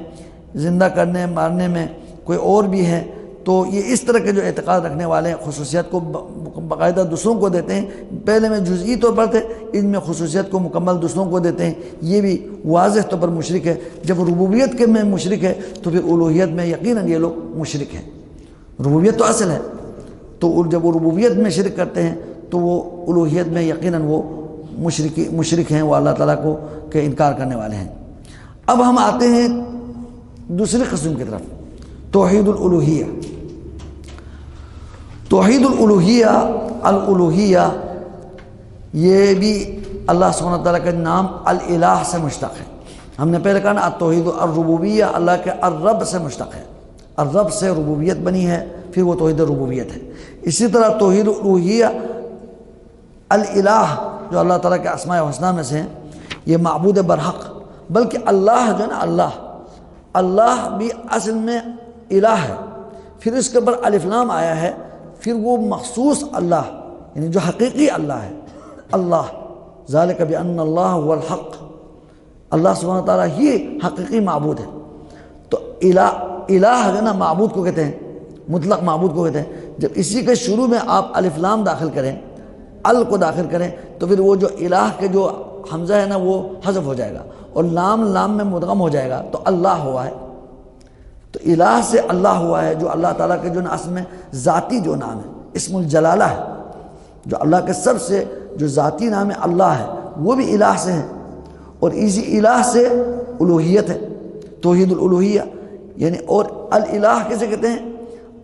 زندہ کرنے مارنے میں کوئی اور بھی ہے، تو یہ اس طرح کے جو اعتقاد رکھنے والے ہیں خصوصیات کو باقاعدہ دوسروں کو دیتے ہیں۔ پہلے میں جزئی طور پر تھے، ان میں خصوصیت کو مکمل دوسروں کو دیتے ہیں، یہ بھی واضح طور پر مشرک ہے۔ جب ربوبیت کے میں مشرک ہے تو پھر الوہیت میں یقیناً یہ لوگ مشرک ہیں۔ ربوبیت تو اصل ہے، تو جب وہ ربوبیت میں شرک کرتے ہیں تو وہ الوہیت میں یقیناً وہ مشرک ہیں، وہ اللہ تعالیٰ کو کے انکار کرنے والے ہیں۔ اب ہم آتے ہیں دوسری قسم کی طرف، توحید الالوہیہ۔ توحید الالوہیہ یہ بھی اللہ سبحانہ وتعالیٰ کے نام الالہ سے مشتق ہے۔ ہم نے پہلے کہا نا توحید الربوبیہ اللہ کے الرب سے مشتق ہے، الرب سے ربوبیت بنی ہے، پھر وہ توحید ربوبیت ہے۔ اسی طرح توحید الالوہیہ الالہ جو اللہ تعالیٰ کے اسماء الحسنہ میں سے ہیں، یہ معبود برحق، بلکہ اللہ جو ہے نا اللہ بھی اصل میں الہ ہے، پھر اس کے اوپر الف لام آیا ہے، پھر وہ مخصوص اللہ یعنی جو حقیقی اللہ ہے، اللہ ذالک بان اللہ هو الحق، اللہ سبحانہ وتعالیٰ ہی حقیقی معبود ہے۔ تو الہ جو ہے نا معبود کو کہتے ہیں، مطلق معبود کو کہتے ہیں۔ جب اسی کے شروع میں آپ الف لام داخل کریں، ال کو داخل کریں، تو پھر وہ جو الہ کے جو حمزہ ہے نا وہ حذف ہو جائے گا اور لام میں مدغم ہو جائے گا، تو اللہ ہوا ہے۔ تو الہ سے اللہ ہوا ہے، جو اللہ تعالیٰ کے جو اصل میں ذاتی جو نام ہے، اسم الجلالہ ہے، جو اللہ کے سب سے جو ذاتی نام ہے اللہ ہے، وہ بھی الہ سے ہے۔ اور اسی الہ سے الوہیت ہے، توحید الالوہیہ یعنی۔ اور الالہ کیسے کہتے ہیں؟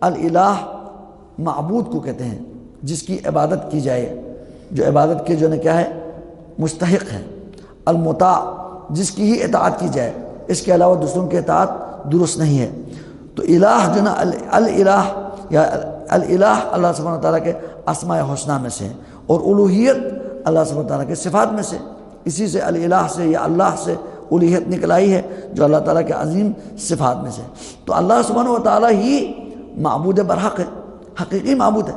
الالہ معبود کو کہتے ہیں جس کی عبادت کی جائے، جو عبادت کے جو ہے کیا ہے مستحق ہے۔ المطاع جس کی ہی اطاعت کی جائے، اس کے علاوہ دوسروں کی اطاعت درست نہیں ہے۔ تو الہ جو نا الالہ یا الالہ اللہ سبحانہ وتعالیٰ کے اسماء حسنہ میں سے، اور الوہیت اللہ سبحانہ وتعالیٰ کے صفات میں سے۔ اسی سے الالہ سے یا اللہ سے الوہیت نکل آئی ہے، جو اللہ تعالیٰ کے عظیم صفات میں سے۔ تو اللہ سبحانہ وتعالیٰ ہی معبود برحق ہے، حقیقی معبود ہے۔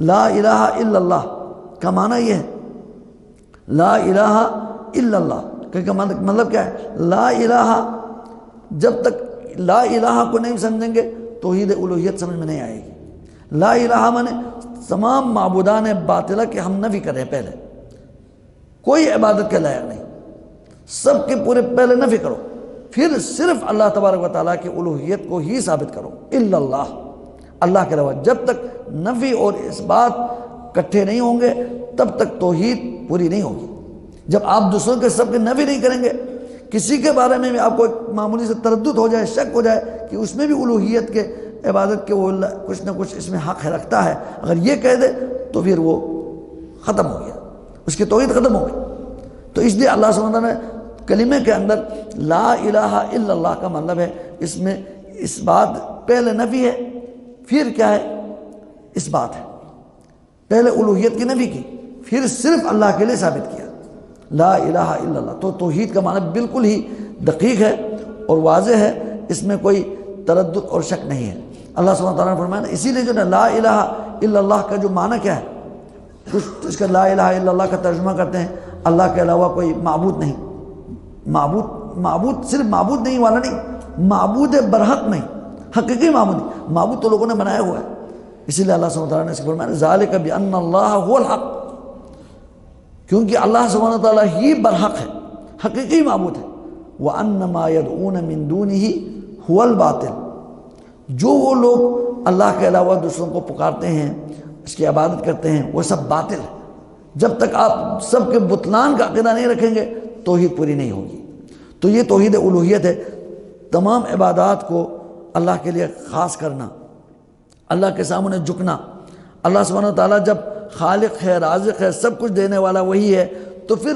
لا الہ الا اللہ کا معنی یہ ہے، لا الہ الا اللہ کہ مطلب کیا ہے؟ لا الہ، جب تک لا الہ کو نہیں سمجھیں گے توحید الوہیت سمجھ میں نہیں آئے گی۔ لا الہ مانے تمام معبودان باطلہ کے ہم نفی کر رہے ہیں، پہلے کوئی عبادت کے لائق نہیں، سب کے پورے پہلے نفی کرو، پھر صرف اللہ تبارک و تعالیٰ کی الوہیت کو ہی ثابت کرو، الا اللہ، اللہ کے علاوہ۔ جب تک نفی اور اس بات کٹھے نہیں ہوں گے تب تک توحید پوری نہیں ہوگی۔ جب آپ دوسروں کے سب کے نفی نہیں کریں گے، کسی کے بارے میں بھی آپ کو ایک معمولی سے تردد ہو جائے، شک ہو جائے کہ اس میں بھی الوہیت کے عبادت کے وہ کچھ نہ کچھ اس میں حق رکھتا ہے، اگر یہ کہہ دے تو پھر وہ ختم ہو گیا، اس کی توحید ختم ہو گئی۔ تو اس لیے اللہ سبحانہ وتعالیٰ نے کلمے کے اندر لا الہ الا اللہ کا مطلب ہے، اس میں اس بات پہلے نفی ہے، پھر کیا ہے؟ اس بات ہے، پہلے الوہیت کی نفی کی، پھر صرف اللہ کے لیے ثابت کیا، لا الہ الا اللہ۔ تو توحید کا معنی بالکل ہی دقیق ہے اور واضح ہے، اس میں کوئی تردد اور شک نہیں ہے۔ اللہ سبحانہ تعالیٰ نے فرمایا، اسی لیے جو نا لا الہ الا اللہ کا جو معنی کیا ہے، کچھ اس کا لا الہ الا اللہ کا ترجمہ کرتے ہیں اللہ کے علاوہ کوئی معبود نہیں۔ معبود صرف معبود نہیں والا نہیں، معبود برحق نہیں، حقیقی معبود نہیں۔ معبود تو لوگوں نے بنایا ہوا ہے، اسی لیے اللہ سبحانہ وتعالیٰ نے اس کو فرمایا ذالک بأن اللہ هو الحق، کیونکہ اللہ سبحانہ وتعالیٰ ہی برحق ہے، حقیقی معبود ہے۔ وَأَنَّ مَا يَدْعُونَ مِن دُونِهِ هُوَ الْبَاطِلُ، جو وہ لوگ اللہ کے علاوہ دوسروں کو پکارتے ہیں، اس کی عبادت کرتے ہیں، وہ سب باطل ہے۔ جب تک آپ سب کے بطلان کا عقیدہ نہیں رکھیں گے توحید پوری نہیں ہوگی۔ تو یہ توحید الوہیت ہے، تمام عبادات کو اللہ کے لیے خاص کرنا، اللہ کے سامنے جھکنا۔ اللہ سبحانہ وتعالیٰ جب خالق ہے، رازق ہے، سب کچھ دینے والا وہی ہے، تو پھر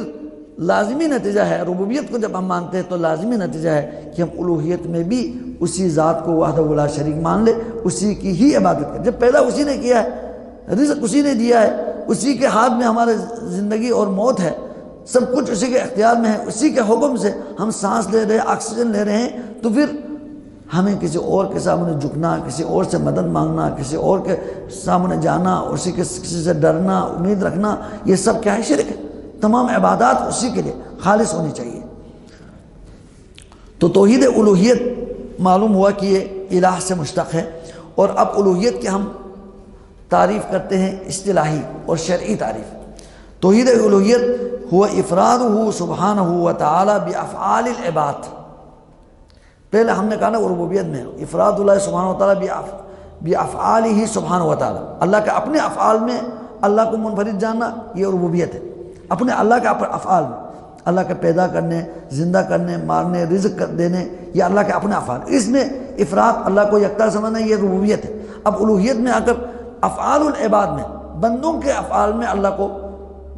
لازمی نتیجہ ہے، ربوبیت کو جب ہم مانتے ہیں تو لازمی نتیجہ ہے کہ ہم الوہیت میں بھی اسی ذات کو وحدہ لا شریک مان لے، اسی کی ہی عبادت کریں۔ جب پیدا اسی نے کیا ہے، رزق اسی نے دیا ہے، اسی کے ہاتھ میں ہمارے زندگی اور موت ہے، سب کچھ اسی کے اختیار میں ہے، اسی کے حکم سے ہم سانس لے رہے ہیں، آکسیجن لے رہے ہیں، تو پھر ہمیں کسی اور کے سامنے جھکنا، کسی اور سے مدد مانگنا، کسی اور کے سامنے جانا، اسی کے کسی سے ڈرنا، امید رکھنا، یہ سب کیا ہے؟ شرک ہے۔ تمام عبادات اسی کے لیے خالص ہونی چاہیے۔ تو توحید الوہیت معلوم ہوا کہ یہ الہ سے مشتق ہے۔ اور اب الوہیت کی ہم تعریف کرتے ہیں اصطلاحی اور شرعی تعریف۔ توحید الوہیت ہوا افرادہ سبحانہ وتعالی بافعال العباد۔ پہلے ہم نے کہا نا ربوبیت میں افراد اللہ سبحانہ وتعالی بافعالہ سبحانہ وتعالی، اللہ کے اپنے افعال میں اللہ کو منفرد جاننا، یہ ربوبیت ہے۔ اپنے اللہ کے افعال میں، اللہ کے پیدا کرنے، زندہ کرنے، مارنے، رزق دینے، یہ اللہ کے اپنے افعال، اس میں افراد اللہ کو یکتا سمجھنا، یہ ربوبیت ہے۔ اب الوہیت میں آ کر افعال العباد میں، بندوں کے افعال میں اللہ کو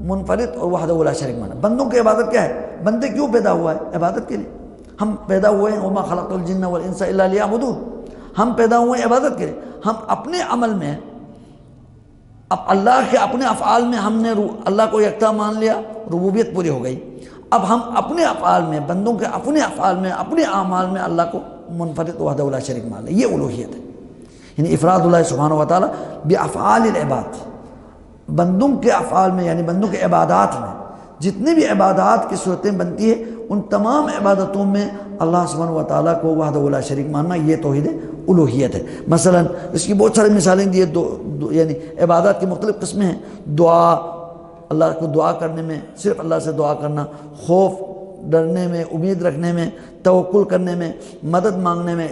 منفرد اور وحدہ لا شریک مانا۔ بندوں کی عبادت کیا ہے؟ بندے کیوں پیدا ہوا ہے؟ عبادت کے لیے ہم پیدا ہوئے ہیں۔ وما خلقت الجن والانس الا لیعبدون، ہم پیدا ہوئے ہیں عبادت کے لیے۔ ہم اپنے عمل میں، اب اللہ کے اپنے افعال میں ہم نے اللہ کو یکتا مان لیا، ربوبیت پوری ہو گئی۔ اب ہم اپنے افعال میں، بندوں کے اپنے افعال میں، اپنے اعمال میں اللہ کو منفرد وحدہ لا شریک مان لیں، یہ الوہیت ہے۔ یعنی افراد اللہ سبحانہ وتعالی بافعال العباد، بندوں کے افعال میں، یعنی بندوں کے عبادات میں جتنی بھی عبادات کی صورتیں بنتی ہیں، ان تمام عبادتوں میں اللہ سبحانہ وتعالیٰ کو وحدہ لا شریک ماننا، یہ توحید الوہیت ہے۔ مثلا اس کی بہت ساری مثالیں دی ہیں، یعنی عبادات کی مختلف قسمیں ہیں۔ دعا، اللہ کو دعا کرنے میں، صرف اللہ سے دعا کرنا، خوف ڈرنے میں، امید رکھنے میں، توکل کرنے میں، مدد مانگنے میں،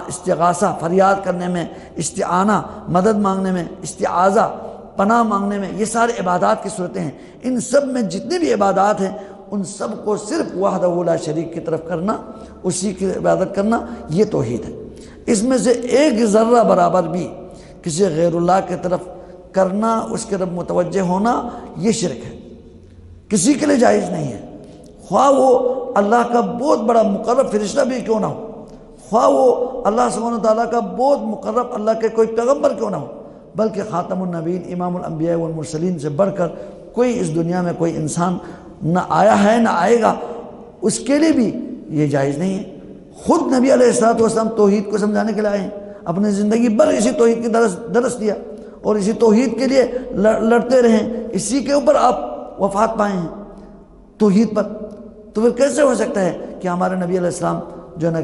استغاثہ فریاد کرنے میں، استعانہ مدد مانگنے میں، استعاذہ پناہ مانگنے میں، یہ سارے عبادات کی صورتیں ہیں۔ ان سب میں جتنی بھی عبادات ہیں، ان سب کو صرف وحدہ لا شریک کی طرف کرنا، اسی کی عبادت کرنا، یہ توحید ہے۔ اس میں سے ایک ذرہ برابر بھی کسی غیر اللہ کی طرف کرنا، اس کی طرف متوجہ ہونا، یہ شرک ہے، کسی کے لیے جائز نہیں ہے، خواہ وہ اللہ کا بہت بڑا مقرب فرشتہ بھی کیوں نہ ہو، خواہ وہ اللہ سبحانہ وتعالیٰ کا بہت مقرب اللہ کے کوئی پیغمبر کیوں نہ ہو، بلکہ خاتم النبیین امام الانبیاء والمرسلین سے بڑھ کر کوئی اس دنیا میں کوئی انسان نہ آیا ہے نہ آئے گا، اس کے لیے بھی یہ جائز نہیں ہے۔ خود نبی علیہ الصلوۃ والسلام توحید کو سمجھانے کے لیے آئے ہیں، اپنے زندگی بھر اسی توحید کی درس دیا اور اسی توحید کے لیے لڑتے رہے، اسی کے اوپر آپ وفات پائے ہیں، توحید پر۔ تو پھر کیسے ہو سکتا ہے کہ ہمارے نبی علیہ السلام جو ہے نا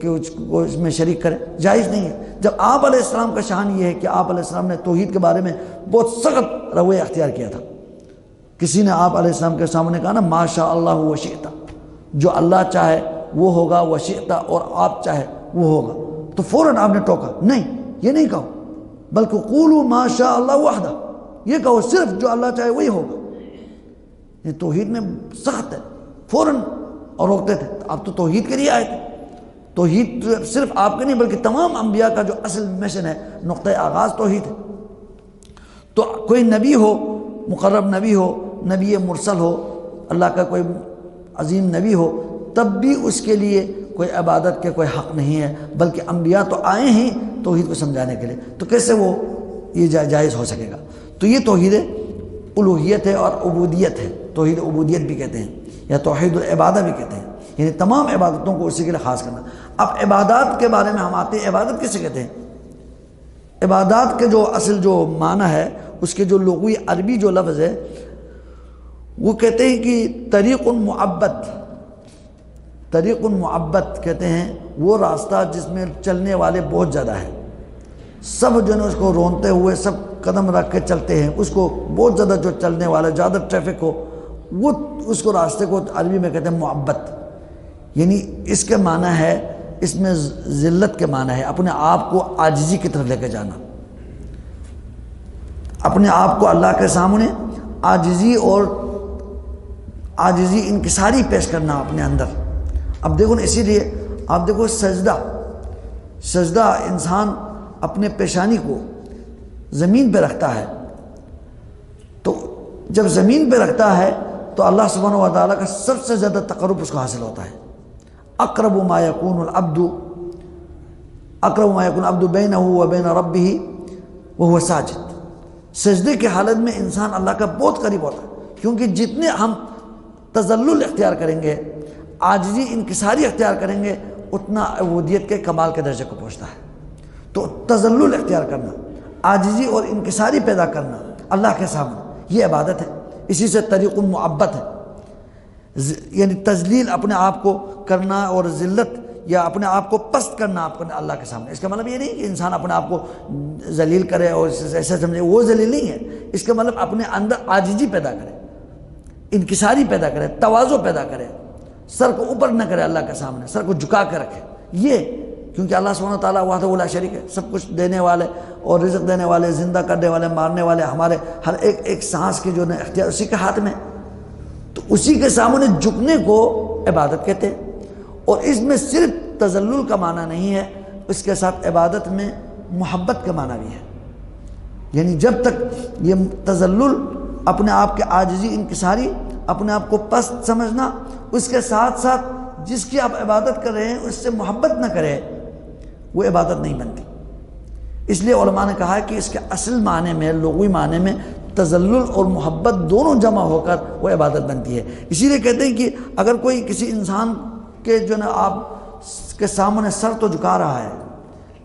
کہ اس میں شریک کرے؟ جائز نہیں ہے۔ جب آپ علیہ السلام کا شان یہ ہے کہ آپ علیہ السلام نے توحید کے بارے میں بہت سخت رویہ اختیار کیا تھا۔ کسی نے آپ علیہ السلام کے سامنے کہا نا ما شاء اللہ وشئت، جو اللہ چاہے وہ ہوگا، وشئت اور آپ چاہے وہ ہوگا، تو فوراً آپ نے ٹوکا، نہیں یہ نہیں کہو، بلکہ قولوا ما شاء اللہ وحدہ، یہ کہو صرف جو اللہ چاہے وہی ہوگا۔ یہ توحید میں سخت ہے، فوراً اور روکتے تھے۔ آپ تو توحید کے لیے آئے تھے، توحید صرف آپ کے نہیں بلکہ تمام انبیاء کا جو اصل مشن ہے، نقطہ آغاز توحید ہے۔ تو کوئی نبی ہو، مقرب نبی ہو، نبی مرسل ہو، اللہ کا کوئی عظیم نبی ہو، تب بھی اس کے لیے کوئی عبادت کے کوئی حق نہیں ہے، بلکہ انبیاء تو آئے ہیں توحید کو سمجھانے کے لیے، تو کیسے وہ یہ جائز ہو سکے گا؟ تو یہ توحید الوہیت ہے اور عبودیت ہے، توحید عبودیت بھی کہتے ہیں یا توحید العبادہ بھی کہتے ہیں، یعنی تمام عبادتوں کو اسی کے لیے خاص کرنا۔ اب عبادات کے بارے میں ہم آتے ہیں، عبادت کسے کہتے ہیں؟ عبادات کے جو اصل جو معنی ہے، اس کے جو لغوی عربی جو لفظ ہے، وہ کہتے ہیں کہ طریق معبد، طریق معبد کہتے ہیں وہ راستہ جس میں چلنے والے بہت زیادہ ہیں، سب جو ہے اس کو رونتے ہوئے سب قدم رکھ کے چلتے ہیں، اس کو بہت زیادہ جو چلنے والا زیادہ ٹریفک ہو وہ اس کو راستے کو عربی میں کہتے ہیں معبت، یعنی اس کے معنی ہے، اس میں ذلت کے معنی ہے اپنے آپ کو عاجزی کی طرف لے کے جانا، اپنے آپ کو اللہ کے سامنے عاجزی انکساری پیش کرنا اپنے اندر۔ اب دیکھو نا، اسی لیے آپ دیکھو سجدہ انسان اپنے پیشانی کو زمین پہ رکھتا ہے، تو جب زمین پہ رکھتا ہے تو اللہ سبحانہ و تعالیٰ کا سب سے زیادہ تقرب اس کو حاصل ہوتا ہے۔ اقرب ما یکون العبد بینہ و بین ربہ وہو ساجد، سجدے کی حالت میں انسان اللہ کا بہت قریب ہوتا ہے، کیونکہ جتنے ہم تذلل اختیار کریں گے، عاجزی انکساری اختیار کریں گے، اتنا عبودیت کے کمال کے درجے کو پہنچتا ہے۔ تو تذلل اختیار کرنا، عاجزی اور انکساری پیدا کرنا اللہ کے سامنے، یہ عبادت ہے۔ اسی سے طریق المعبت ہے، یعنی تذلیل اپنے آپ کو کرنا اور ذلت یا اپنے آپ کو پست کرنا اپنے اللہ کے سامنے۔ اس کا مطلب یہ نہیں کہ انسان اپنے آپ کو ذلیل کرے اور ایسا سمجھے، وہ ذلیل نہیں ہے، اس کا مطلب اپنے اندر عاجزی پیدا کرے، انکساری پیدا کرے، تواضع پیدا کرے، سر کو اوپر نہ کرے اللہ کے سامنے، سر کو جھکا کے رکھے۔ یہ کیونکہ اللہ سبحانہ وتعالیٰ وحدہ لا شریک ہے، سب کچھ دینے والے اور رزق دینے والے، زندہ کرنے والے، مارنے والے، ہمارے ہر ایک سانس کی جو ہے اختیار اسی کے ہاتھ میں، تو اسی کے سامنے جھکنے کو عبادت کہتے ہیں۔ اور اس میں صرف تذلل کا معنی نہیں ہے، اس کے ساتھ عبادت میں محبت کا معنی بھی ہے، یعنی جب تک یہ تذلل اپنے آپ کے عاجزی انکساری، اپنے آپ کو پست سمجھنا، اس کے ساتھ ساتھ جس کی آپ عبادت کر رہے ہیں اس سے محبت نہ کرے، وہ عبادت نہیں بنتی۔ اس لیے علماء نے کہا کہ اس کے اصل معنی میں، لغوی معنی میں تذلل اور محبت دونوں جمع ہو کر وہ عبادت بنتی ہے۔ اسی لیے کہتے ہیں کہ اگر کوئی کسی انسان کے جو نا آپ کے سامنے سر تو جھکا رہا ہے،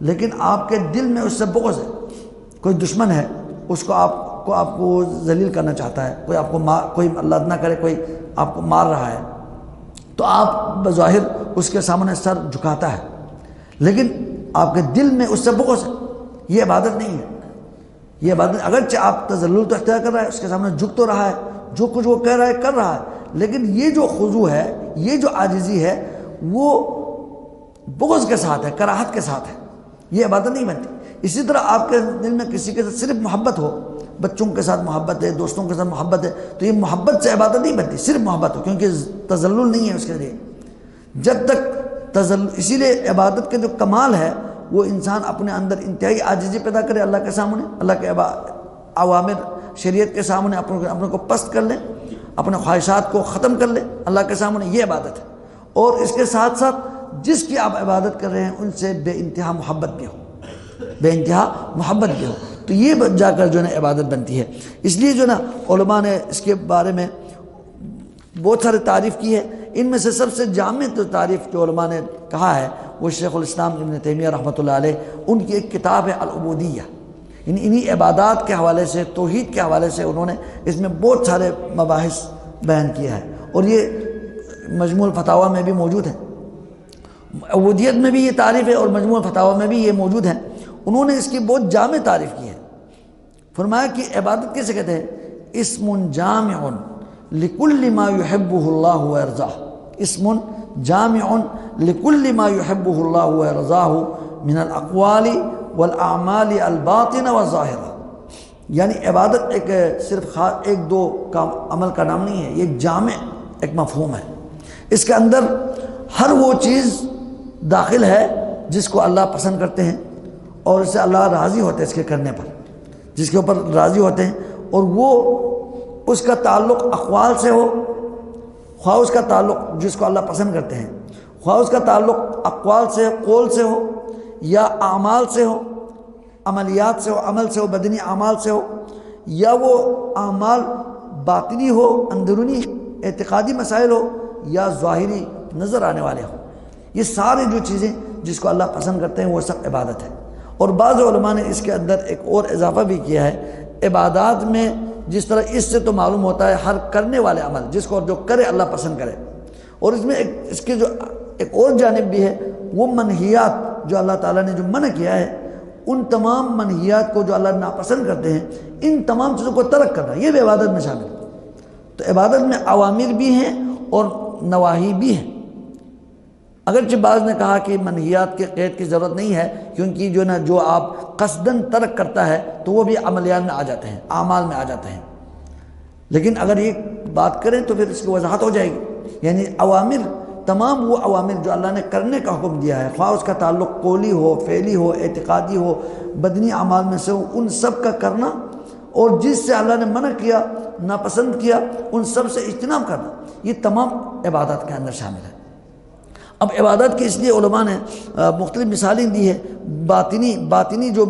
لیکن آپ کے دل میں اس سے بغض ہے، کوئی دشمن ہے، اس کو آپ کو ذلیل کرنا چاہتا ہے، کوئی آپ کو کوئی اللہ نہ کرے کوئی آپ کو مار رہا ہے، تو آپ بظاہر اس کے سامنے سر جھکاتا ہے، لیکن آپ کے دل میں اس سے بغض ہے، یہ عبادت نہیں ہے۔ یہ عبادت اگرچہ آپ تذلل تو اختیار کر رہا ہے، اس کے سامنے جھک تو رہا ہے، جو کچھ وہ کہہ رہا ہے کر رہا ہے، لیکن یہ جو خضوع ہے، یہ جو عاجزی ہے، وہ بغض کے ساتھ ہے، کراہت کے ساتھ ہے، یہ عبادت نہیں بنتی۔ اسی طرح آپ کے دل میں کسی کے ساتھ صرف محبت ہو، بچوں کے ساتھ محبت ہے، دوستوں کے ساتھ محبت ہے، تو یہ محبت سے عبادت نہیں بنتی، صرف محبت ہو، کیونکہ تذلل نہیں ہے اس کے لیے۔ جب تک اسی لیے عبادت کے جو کمال ہے وہ انسان اپنے اندر انتہائی عاجزی پیدا کرے اللہ کے سامنے، اللہ کے اوامر شریعت کے سامنے اپنے کو پست کر لے، اپنے خواہشات کو ختم کر لے اللہ کے سامنے، یہ عبادت ہے۔ اور اس کے ساتھ ساتھ جس کی آپ عبادت کر رہے ہیں ان سے بے انتہا محبت بھی ہو، بے انتہا محبت بھی ہو، تو یہ جا کر جو ہے نا عبادت بنتی ہے۔ اس لیے جو ہے نا علماء نے اس کے بارے میں بہت سارے تعریف کی ہے، ان میں سے سب سے جامع تو تعریف جو علماء نے کہا ہے وہ شیخ الاسلام ابن تیمیہ رحمۃ اللہ علیہ، ان کی ایک کتاب ہے العبودیہ، انہی عبادات کے حوالے سے، توحید کے حوالے سے انہوں نے اس میں بہت سارے مباحث بیان کیا ہے، اور یہ مجموع الفتاویٰ میں بھی موجود ہے، عبودیت میں بھی یہ تعریف ہے اور مجموع الفتاویٰ میں بھی یہ موجود ہے۔ انہوں نے اس کی بہت جامع تعریف کی ہے، فرمایا کہ عبادت کیسے کہتے ہیں؟ اسم جامع لکل ما یحبہ اللہ ویرضاہ، اسم جامع لکل ما یحبہ اللہ ویرضاہ من الاقوال والاعمال الباطنہ والظاہرہ، یعنی عبادت ایک صرف ایک دو عمل کا نام نہیں ہے، یہ ایک جامع ایک مفہوم ہے، اس کے اندر ہر وہ چیز داخل ہے جس کو اللہ پسند کرتے ہیں اور اس سے اللہ راضی ہوتے ہیں، اس کے کرنے پر جس کے اوپر راضی ہوتے ہیں، اور وہ اس کا تعلق اقوال سے ہو، خواہ اس کا تعلق جس کو اللہ پسند کرتے ہیں، خواہ اس کا تعلق اقوال سے، قول سے ہو، یا اعمال سے ہو، عملیات سے ہو، عمل سے ہو، بدنی اعمال سے ہو، یا وہ اعمال باطنی ہو، اندرونی اعتقادی مسائل ہو، یا ظاہری نظر آنے والے ہو، یہ سارے جو چیزیں جس کو اللہ پسند کرتے ہیں وہ سب عبادت ہے۔ اور بعض علماء نے اس کے اندر ایک اور اضافہ بھی کیا ہے، عبادات میں جس طرح اس سے تو معلوم ہوتا ہے ہر کرنے والے عمل جس کو جو کرے اللہ پسند کرے، اور اس میں اس کے جو ایک اور جانب بھی ہے، وہ منہیات جو اللہ تعالیٰ نے جو منع کیا ہے ان تمام منہیات کو جو اللہ ناپسند کرتے ہیں، ان تمام چیزوں کو ترک کرنا، یہ بھی عبادت میں شامل ہے۔ تو عبادت میں اوامر بھی ہیں اور نواہی بھی ہیں۔ اگرچہ بعض نے کہا کہ منہیات کے قید کی ضرورت نہیں ہے، کیونکہ جو آپ قصداً ترک کرتا ہے تو وہ بھی عملیات میں آ جاتے ہیں، اعمال میں آ جاتے ہیں۔ لیکن اگر یہ بات کریں تو پھر اس کی وضاحت ہو جائے گی، یعنی اوامر، تمام وہ اوامر جو اللہ نے کرنے کا حکم دیا ہے، خواہ اس کا تعلق قولی ہو، فعلی ہو، اعتقادی ہو، بدنی اعمال میں سے ہو، ان سب کا کرنا، اور جس سے اللہ نے منع کیا، ناپسند کیا، ان سب سے اجتناب کرنا، یہ تمام عبادات کے اندر شامل ہے۔ اب عبادات کی اس لیے علماء نے مختلف مثالیں دی ہے۔ باطنی جو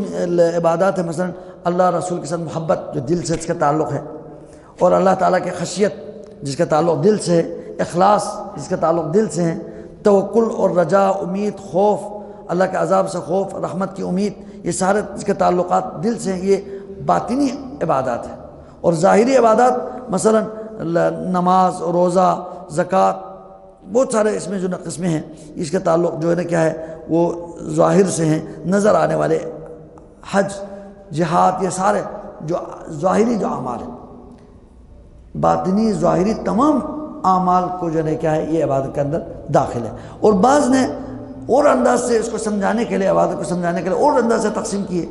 عبادات ہیں، مثلا اللہ رسول کے ساتھ محبت جو دل سے اس کا تعلق ہے، اور اللہ تعالیٰ کی خشیت جس کا تعلق دل سے ہے، اخلاص جس کا تعلق دل سے ہے، توکل اور رجا، امید، خوف، اللہ کے عذاب سے خوف، رحمت کی امید، یہ سارے اس کے تعلقات دل سے ہیں، یہ باطنی عبادات ہیں۔ اور ظاہری عبادات مثلا نماز، روزہ، زکوٰۃ، بہت سارے اس میں جو قسمیں ہیں، اس کا تعلق جو ہے نا کیا ہے، وہ ظاہر سے ہیں، نظر آنے والے، حج، جہاد، یہ سارے جو ظاہری جو اعمال ہیں، باطنی ظاہری تمام اعمال کو جو ہے کیا ہے، یہ عبادت کے اندر داخل ہے۔ اور بعض نے اور انداز سے اس کو سمجھانے کے لیے، عبادت کو سمجھانے کے لیے اور انداز سے تقسیم کی ہے۔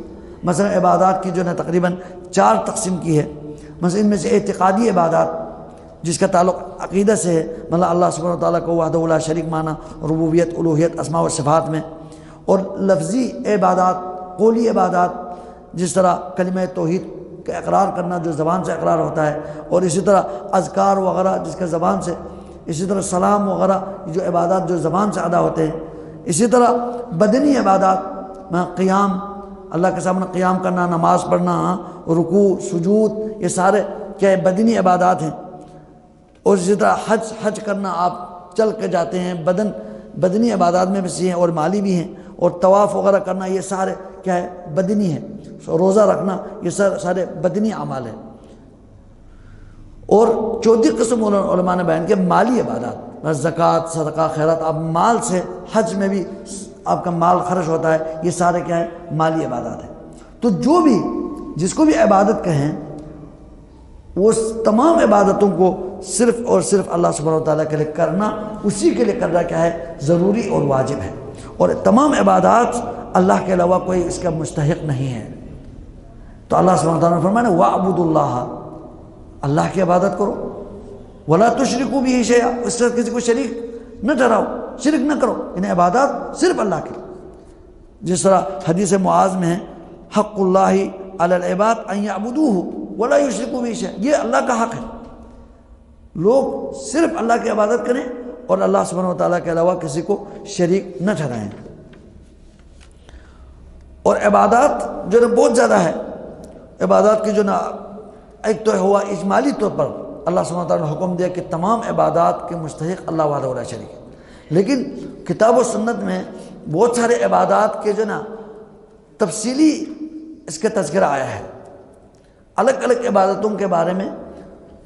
مثلا عبادات کی جو ہے تقریباً 4 تقسیم کی ہے۔ مثلا ان میں سے اعتقادی عبادات جس کا تعلق عقیدہ سے ہے، مطلب اللہ سبحانہ وتعالیٰ کو وحدہ لا شریک مانا، ربوبیت، الوہیت، اسماء و صفات میں۔ اور لفظی عبادات، قولی عبادات، جس طرح کلمہ توحید کا اقرار کرنا جو زبان سے اقرار ہوتا ہے، اور اسی طرح اذکار وغیرہ جس کا زبان سے، اسی طرح سلام وغیرہ جو عبادات جو زبان سے ادا ہوتے ہیں۔ اسی طرح بدنی عبادات میں قیام، اللہ کے سامنے قیام کرنا، نماز پڑھنا، رکوع، سجود، یہ سارے کیا بدنی عبادات ہیں۔ اور اسی طرح حج کرنا، آپ چل کے جاتے ہیں، بدنی عبادات میں بھی سے ہیں اور مالی بھی ہیں۔ اور طواف وغیرہ کرنا، یہ سارے کیا ہے، بدنی ہے۔ روزہ رکھنا، یہ سارے بدنی اعمال ہیں۔ اور چوتھی قسم علماء نے بیان کیا مالی عبادات، زکوٰۃ، صدقہ، خیرات، آپ مال سے، حج میں بھی آپ کا مال خرچ ہوتا ہے، یہ سارے کیا ہے، مالی عبادات ہیں۔ تو جو بھی جس کو بھی عبادت کہیں، وہ تمام عبادتوں کو صرف اور صرف اللہ سبحانہ وتعالیٰ کے لیے کرنا، اسی کے لیے کرنا کیا ہے، ضروری اور واجب ہے۔ اور تمام عبادات اللہ کے علاوہ کوئی اس کا مستحق نہیں ہے۔ تو اللہ سبحانہ وتعالیٰ نے فرمایا وَاعْبُدُوا اللَّهَ، اللہ کی عبادت کرو، وَلَا تُشْرِكُوا بِهِ شَيْئًا، اس سے کسی کو شریک نہ ٹھہراؤ، شرک نہ کرو، یعنی عبادات صرف اللہ کی۔ جس طرح حدیث معاذ میں ہے حق اللہ علی العباد ان یعبدوہ ولا یشرکوا بہ شیئا، یہ اللہ کا حق ہے، لوگ صرف اللہ کی عبادت کریں اور اللہ سبحانہ وتعالیٰ کے علاوہ کسی کو شریک نہ ٹھہرائیں۔ اور عبادات جو ہے بہت زیادہ ہے، عبادات کی جو نا ایک تو ہوا اجمالی طور پر اللہ سبحانہ وتعالیٰ نے حکم دیا کہ تمام عبادات کے مستحق اللہ وحدہ لا شریک ہے، لیکن کتاب و سنت میں بہت سارے عبادات کے جو نا تفصیلی اس کا تذکرہ آیا ہے، الگ الگ عبادتوں کے بارے میں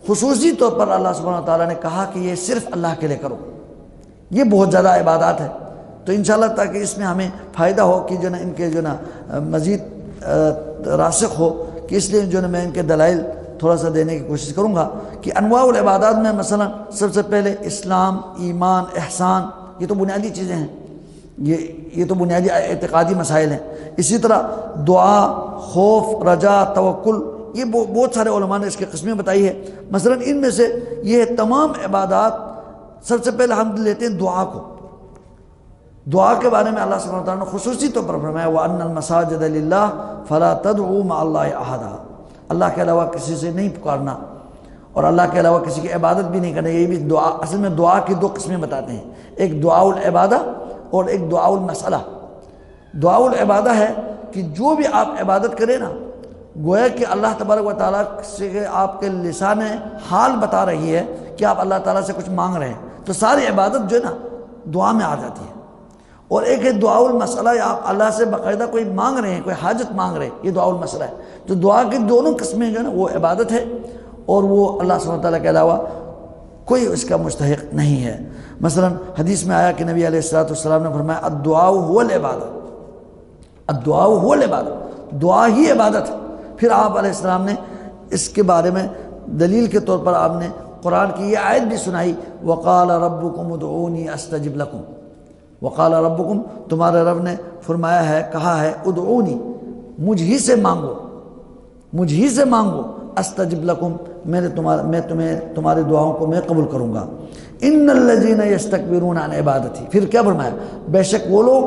خصوصی طور پر اللہ سبحانہ وتعالیٰ نے کہا کہ یہ صرف اللہ کے لیے کرو، یہ بہت زیادہ عبادات ہے۔ تو انشاءاللہ تاکہ اس میں ہمیں فائدہ ہو کہ جو نا ان کے جو نا مزید راسخ ہو، کہ اس لیے جو نا میں ان کے دلائل تھوڑا سا دینے کی کوشش کروں گا کہ انواع العبادات میں مثلا سب سے پہلے اسلام، ایمان، احسان، یہ تو بنیادی چیزیں ہیں، یہ تو بنیادی اعتقادی مسائل ہیں۔ اسی طرح دعا، خوف، رجا، توکل، یہ بہت سارے علماء نے اس کی قسمیں بتائی ہے۔ مثلا ان میں سے یہ تمام عبادات سب سے پہلے ہم لیتے ہیں دعا کو۔ دعا کے بارے میں اللہ سبحانہ وتعالیٰ نے خصوصی طور پر فرمایا وَأَنَّ الْمَسَاجِدَ لِلَّهِ فَلَا تَدْعُوا مَعَ اللَّهِ أَحَدًا، اللہ کے علاوہ کسی سے نہیں پکارنا اور اللہ کے علاوہ کسی کی عبادت بھی نہیں کرنا۔ یہ بھی دعا، اصل میں دعا کی 2 قسمیں بتاتے ہیں، ایک دعاء العبادہ اور ایک دعاء المسئلہ۔ دعاء العبادہ ہے کہ جو بھی آپ عبادت کریں نا، گویا کہ اللہ تبارک و تعالیٰ سے آپ کے لسان حال بتا رہی ہے کہ آپ اللہ تعالیٰ سے کچھ مانگ رہے ہیں، تو ساری عبادت جو ہے نا دعا میں آ جاتی ہے۔ اور ایک ہے دعاء المسئلہ، یا آپ اللہ سے باقاعدہ کوئی مانگ رہے ہیں، کوئی حاجت مانگ رہے ہیں، یہ دعاء المسئلہ ہے۔ تو دعا کی دونوں قسمیں جو ہے نا وہ عبادت ہے، اور وہ اللہ سبحانہ وتعالیٰ کے علاوہ کوئی اس کا مستحق نہیں ہے۔ مثلا حدیث میں آیا کہ نبی علیہ الصلوۃ والسلام نے فرمایا الدعاء هو العبادہ، الدعاء هو العبادت، دعا ہی عبادت ہے۔ پھر آپ علیہ السلام نے اس کے بارے میں دلیل کے طور پر آپ نے قرآن کی یہ آیت بھی سنائی، وقال ربکم ادعونی استجب لکم، وقال ربکم تمہارے رب نے فرمایا ہے، کہا ہے، ادعونی مجھ ہی سے مانگو، مجھ ہی سے مانگو، استجب لکم میں تمہیں تمہاری دعاؤں کو میں قبول کروں گا۔ ان الذین یستکبرون عن عبادتی، پھر کیا فرمایا، بے شک وہ لوگ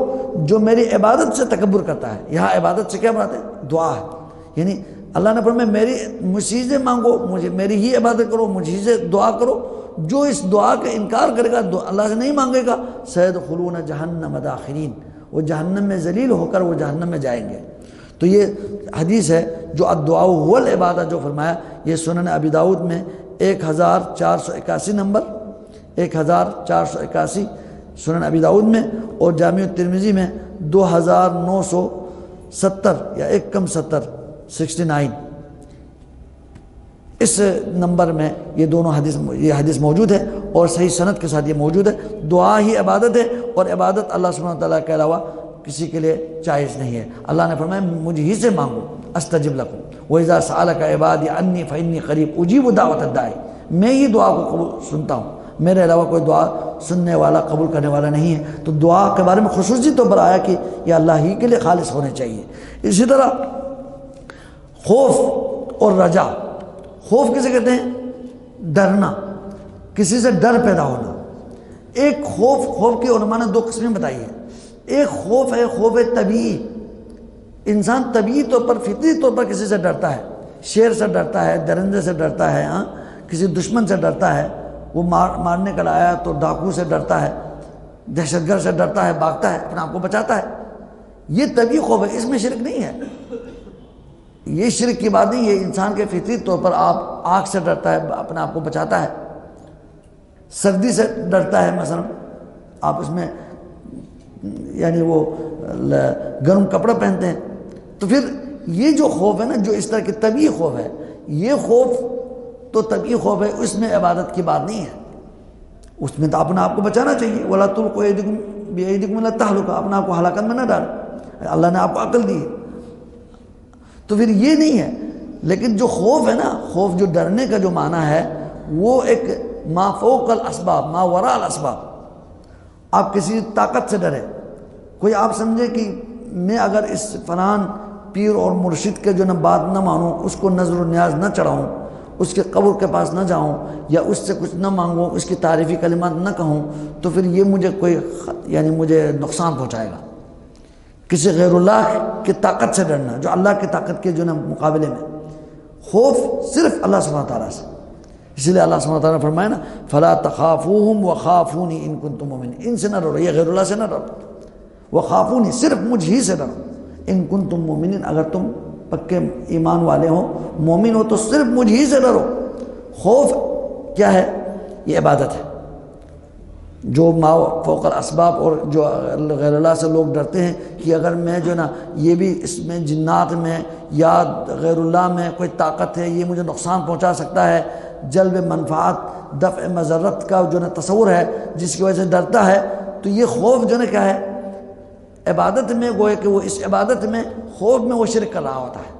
جو میری عبادت سے تکبر کرتا ہے۔ یہاں عبادت سے کیا مراد ہے؟ دعا ہے، یعنی اللہ نے فرمایا میری مجھ سے مانگو، مجھے میری ہی عبادت کرو، مجھ ہی سے دعا کرو۔ جو اس دعا کا انکار کرے گا، اللہ سے نہیں مانگے گا، سیدخلون جہنم داخرین، وہ جہنم میں ذلیل ہو کر وہ جہنم میں جائیں گے۔ تو یہ حدیث ہے جو الدعاء هو العبادہ جو فرمایا، یہ سنن ابی داؤد میں 1481 نمبر، 1481 سنن ابی داؤد میں، اور جامع الترمذی میں 2970 یا 69 اس نمبر میں یہ دونوں حدیث موجود ہے، اور صحیح سند کے ساتھ یہ موجود ہے۔ دعا ہی عبادت ہے، اور عبادت اللہ سبحانہ وتعالیٰ کے علاوہ کسی کے لیے جائز نہیں ہے۔ اللہ نے فرمایا مجھ ہی سے مانگو، استجب لکم وَإِذَا سَأَلَكَ عِبَادِي عَنِّي فَإِنِّي قَرِيبٌ أُجِيبُ دعوت الداعِ، میں ہی دعا کو قبول سنتا ہوں، میرے علاوہ کوئی دعا سننے والا قبول کرنے والا نہیں ہے۔ تو دعا کے بارے میں خصوصی طور پر آیا کہ یہ اللہ ہی کے لیے خالص ہونے چاہیے۔ اسی طرح خوف اور رجا، خوف کسے کہتے ہیں؟ ڈرنا، کسی سے ڈر پیدا ہونا۔ ایک خوف کی علماء نے 2 قسمیں بتائی ہیں۔ ایک خوف ہے خوف طبیعی، انسان طبیعی طور پر فطری طور پر کسی سے ڈرتا ہے، شیر سے ڈرتا ہے، درندے سے ڈرتا ہے، کسی دشمن سے ڈرتا ہے، وہ مارنے کا آیا تو ڈاکو سے ڈرتا ہے، دہشت گرد سے ڈرتا ہے، بھاگتا ہے، اپنے آپ کو بچاتا ہے۔ یہ طبیعی خوف ہے، اس میں شرک نہیں ہے، یہ شرک کی بات نہیں، یہ انسان کے فطری طور پر آپ آگ سے ڈرتا ہے، اپنے آپ کو بچاتا ہے، سردی سے ڈرتا ہے، مثلا آپ اس میں یعنی وہ گرم کپڑا پہنتے ہیں۔ تو پھر یہ جو خوف ہے نا، جو اس طرح کی طبیعی خوف ہے، یہ خوف تو طبیعی خوف ہے، اس میں عبادت کی بات نہیں ہے، اس میں تو اپنے آپ کو بچانا چاہیے۔ وَلَا تُلْقُوا بِأَيْدِيكُمْ إِلَى التَّهْلُكَةِ، اپنے آپ کو ہلاکت میں نہ ڈال، اللہ نے آپ کو عقل دی ہے۔ تو پھر یہ نہیں ہے، لیکن جو خوف ہے نا، خوف جو ڈرنے کا جو معنی ہے، وہ ایک ما فوق الاسباب، ما وراء الاسباب، آپ کسی طاقت سے ڈرے، کوئی آپ سمجھے کہ میں اگر اس فلان پیر اور مرشد کے جو نہ بات نہ مانوں، اس کو نظر و نیاز نہ چڑھاؤں، اس کے قبر کے پاس نہ جاؤں، یا اس سے کچھ نہ مانگوں، اس کی تعریفی کلمات نہ کہوں، تو پھر یہ مجھے مجھے نقصان پہنچائے گا۔ کسی غیر اللہ کی طاقت سے ڈرنا، جو اللہ کی طاقت کے جو نا مقابلے میں، خوف صرف اللہ سبحانہ تعالیٰ سے۔ اس لیے اللہ سبحانہ تعالیٰ نے فرمایا نا، فَلَا تَخَافُوهُمْ وَخَافُونِي إِن كُنتُم مُؤْمِنِينَ، ان سے نہ ڈرو، یہ غیر اللہ سے نہ ڈرو، وَخَافُونِي صرف مجھ ہی سے ڈرو، إِن كُنتُم مُؤْمِنِينَ اگر تم پکے ایمان والے ہو، مومن ہو، تو صرف مجھ ہی سے ڈرو۔ خوف کیا ہے؟ یہ عبادت ہے۔ جو ما فوق الاسباب، اور جو غیر اللہ سے لوگ ڈرتے ہیں کہ اگر میں جو نا یہ بھی اس میں جنات میں یا غیر اللہ میں کوئی طاقت ہے، یہ مجھے نقصان پہنچا سکتا ہے، جلب منفعت دفع مضرت کا جو نا تصور ہے، جس کی وجہ سے ڈرتا ہے، تو یہ خوف جو نا کیا ہے؟ عبادت میں گوئے کہ وہ اس عبادت میں خوف میں وہ شرک کر رہا ہوتا ہے۔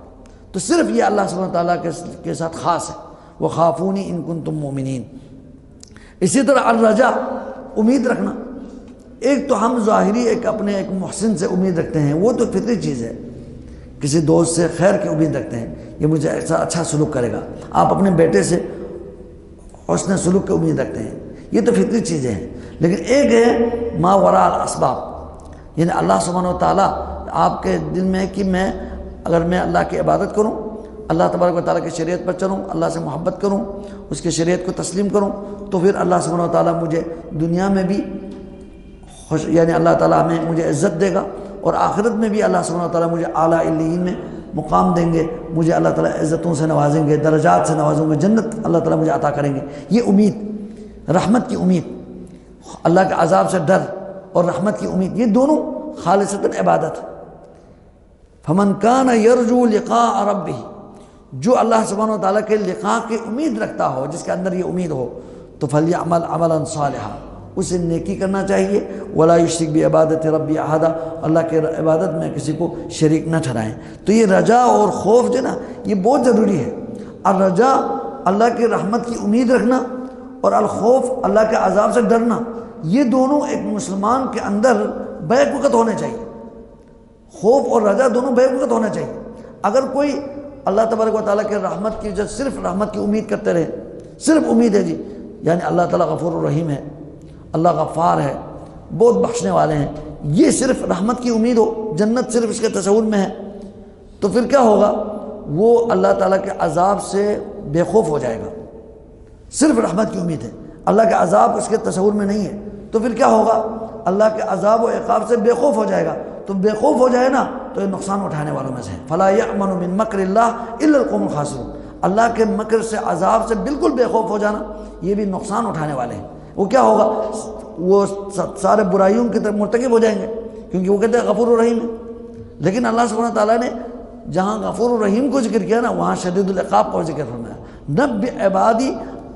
تو صرف یہ اللہ سبحانہ تعالیٰ کے ساتھ خاص ہے، وَخَافُونِي إِن كُنتُم مُؤْمِنِينَ۔ اسی طرح الرجا، امید رکھنا۔ ایک تو ہم ظاہری اپنے ایک محسن سے امید رکھتے ہیں، وہ تو فطری چیز ہے، کسی دوست سے خیر کی امید رکھتے ہیں، یہ مجھے ایسا اچھا سلوک کرے گا۔ آپ اپنے بیٹے سے حسن سلوک کی امید رکھتے ہیں، یہ تو فطری چیزیں ہیں۔ لیکن ایک ہے ما وراء الاسباب، یعنی اللہ سبحانہ و تعالیٰ آپ کے دل میں ہے کہ اگر میں اللہ کی عبادت کروں، اللہ تبارک و تعالیٰ کی شریعت پر چلوں، اللہ سے محبت کروں، اس کی شریعت کو تسلیم کروں، تو پھر اللہ سبحانہ و تعالیٰ مجھے دنیا میں بھی اللہ تعالیٰ مجھے عزت دے گا، اور آخرت میں بھی اللہ سبحانہ و تعالیٰ مجھے اعلیٰ علیین میں مقام دیں گے، مجھے اللہ تعالیٰ عزتوں سے نوازیں گے، درجات سے نوازیں گے، جنت اللہ تعالیٰ مجھے عطا کریں گے۔ یہ امید، رحمت کی امید، اللہ کے عذاب سے ڈر اور رحمت کی امید، یہ دونوں خالصتاً عبادت ہے۔ فمن کان یرجو لقاء ربہ، جو اللہ سبحانہ و تعالیٰ کے لقاء کی امید رکھتا ہو، جس کے اندر یہ امید ہو، تو فلیعمل عملا صالحا، اسے نیکی کرنا چاہیے، ولا یشرک بعبادت ربی احدا، اللہ کے عبادت میں کسی کو شریک نہ ٹھہرائیں۔ تو یہ رجا اور خوف جو ہے نا یہ بہت ضروری ہے۔ الرجا اللہ کی رحمت کی امید رکھنا اور الخوف اللہ کے عذاب سے ڈرنا، یہ دونوں ایک مسلمان کے اندر بیک وقت ہونے چاہیے۔ خوف اور رجا دونوں بیک وقت ہونا چاہیے۔ اگر کوئی اللہ تبارک و تعالیٰ کے رحمت کی جو صرف رحمت کی امید کرتے رہے، صرف امید ہے جی، یعنی اللہ تعالیٰ غفور الرحیم ہے، اللہ غفار ہے، بہت بخشنے والے ہیں، یہ صرف رحمت کی امید ہو، جنت صرف اس کے تصور میں ہے، تو پھر کیا ہوگا؟ وہ اللہ تعالیٰ کے عذاب سے بے خوف ہو جائے گا۔ صرف رحمت کی امید ہے، اللہ کے عذاب اس کے تصور میں نہیں ہے، تو پھر کیا ہوگا؟ اللہ کے عذاب و عقاب سے بے خوف ہو جائے گا۔ تو بے خوف ہو جائے نا تو یہ نقصان اٹھانے والوں میں سے ہے۔ فلا یأمن من مکر اللہ الا القوم الخاسرون، اللہ کے مکر سے، عذاب سے بالکل بے خوف ہو جانا، یہ بھی نقصان اٹھانے والے ہیں۔ وہ کیا ہوگا؟ وہ سارے برائیوں کی طرف مرتکب ہو جائیں گے، کیونکہ وہ کہتے ہیں غفور الرحیم ہے۔ لیکن اللہ سبحانہ تعالیٰ نے جہاں غفور الرحیم کو ذکر کیا نا وہاں شدید العقاب کو ذکر فرمایا۔ نبئ عبادی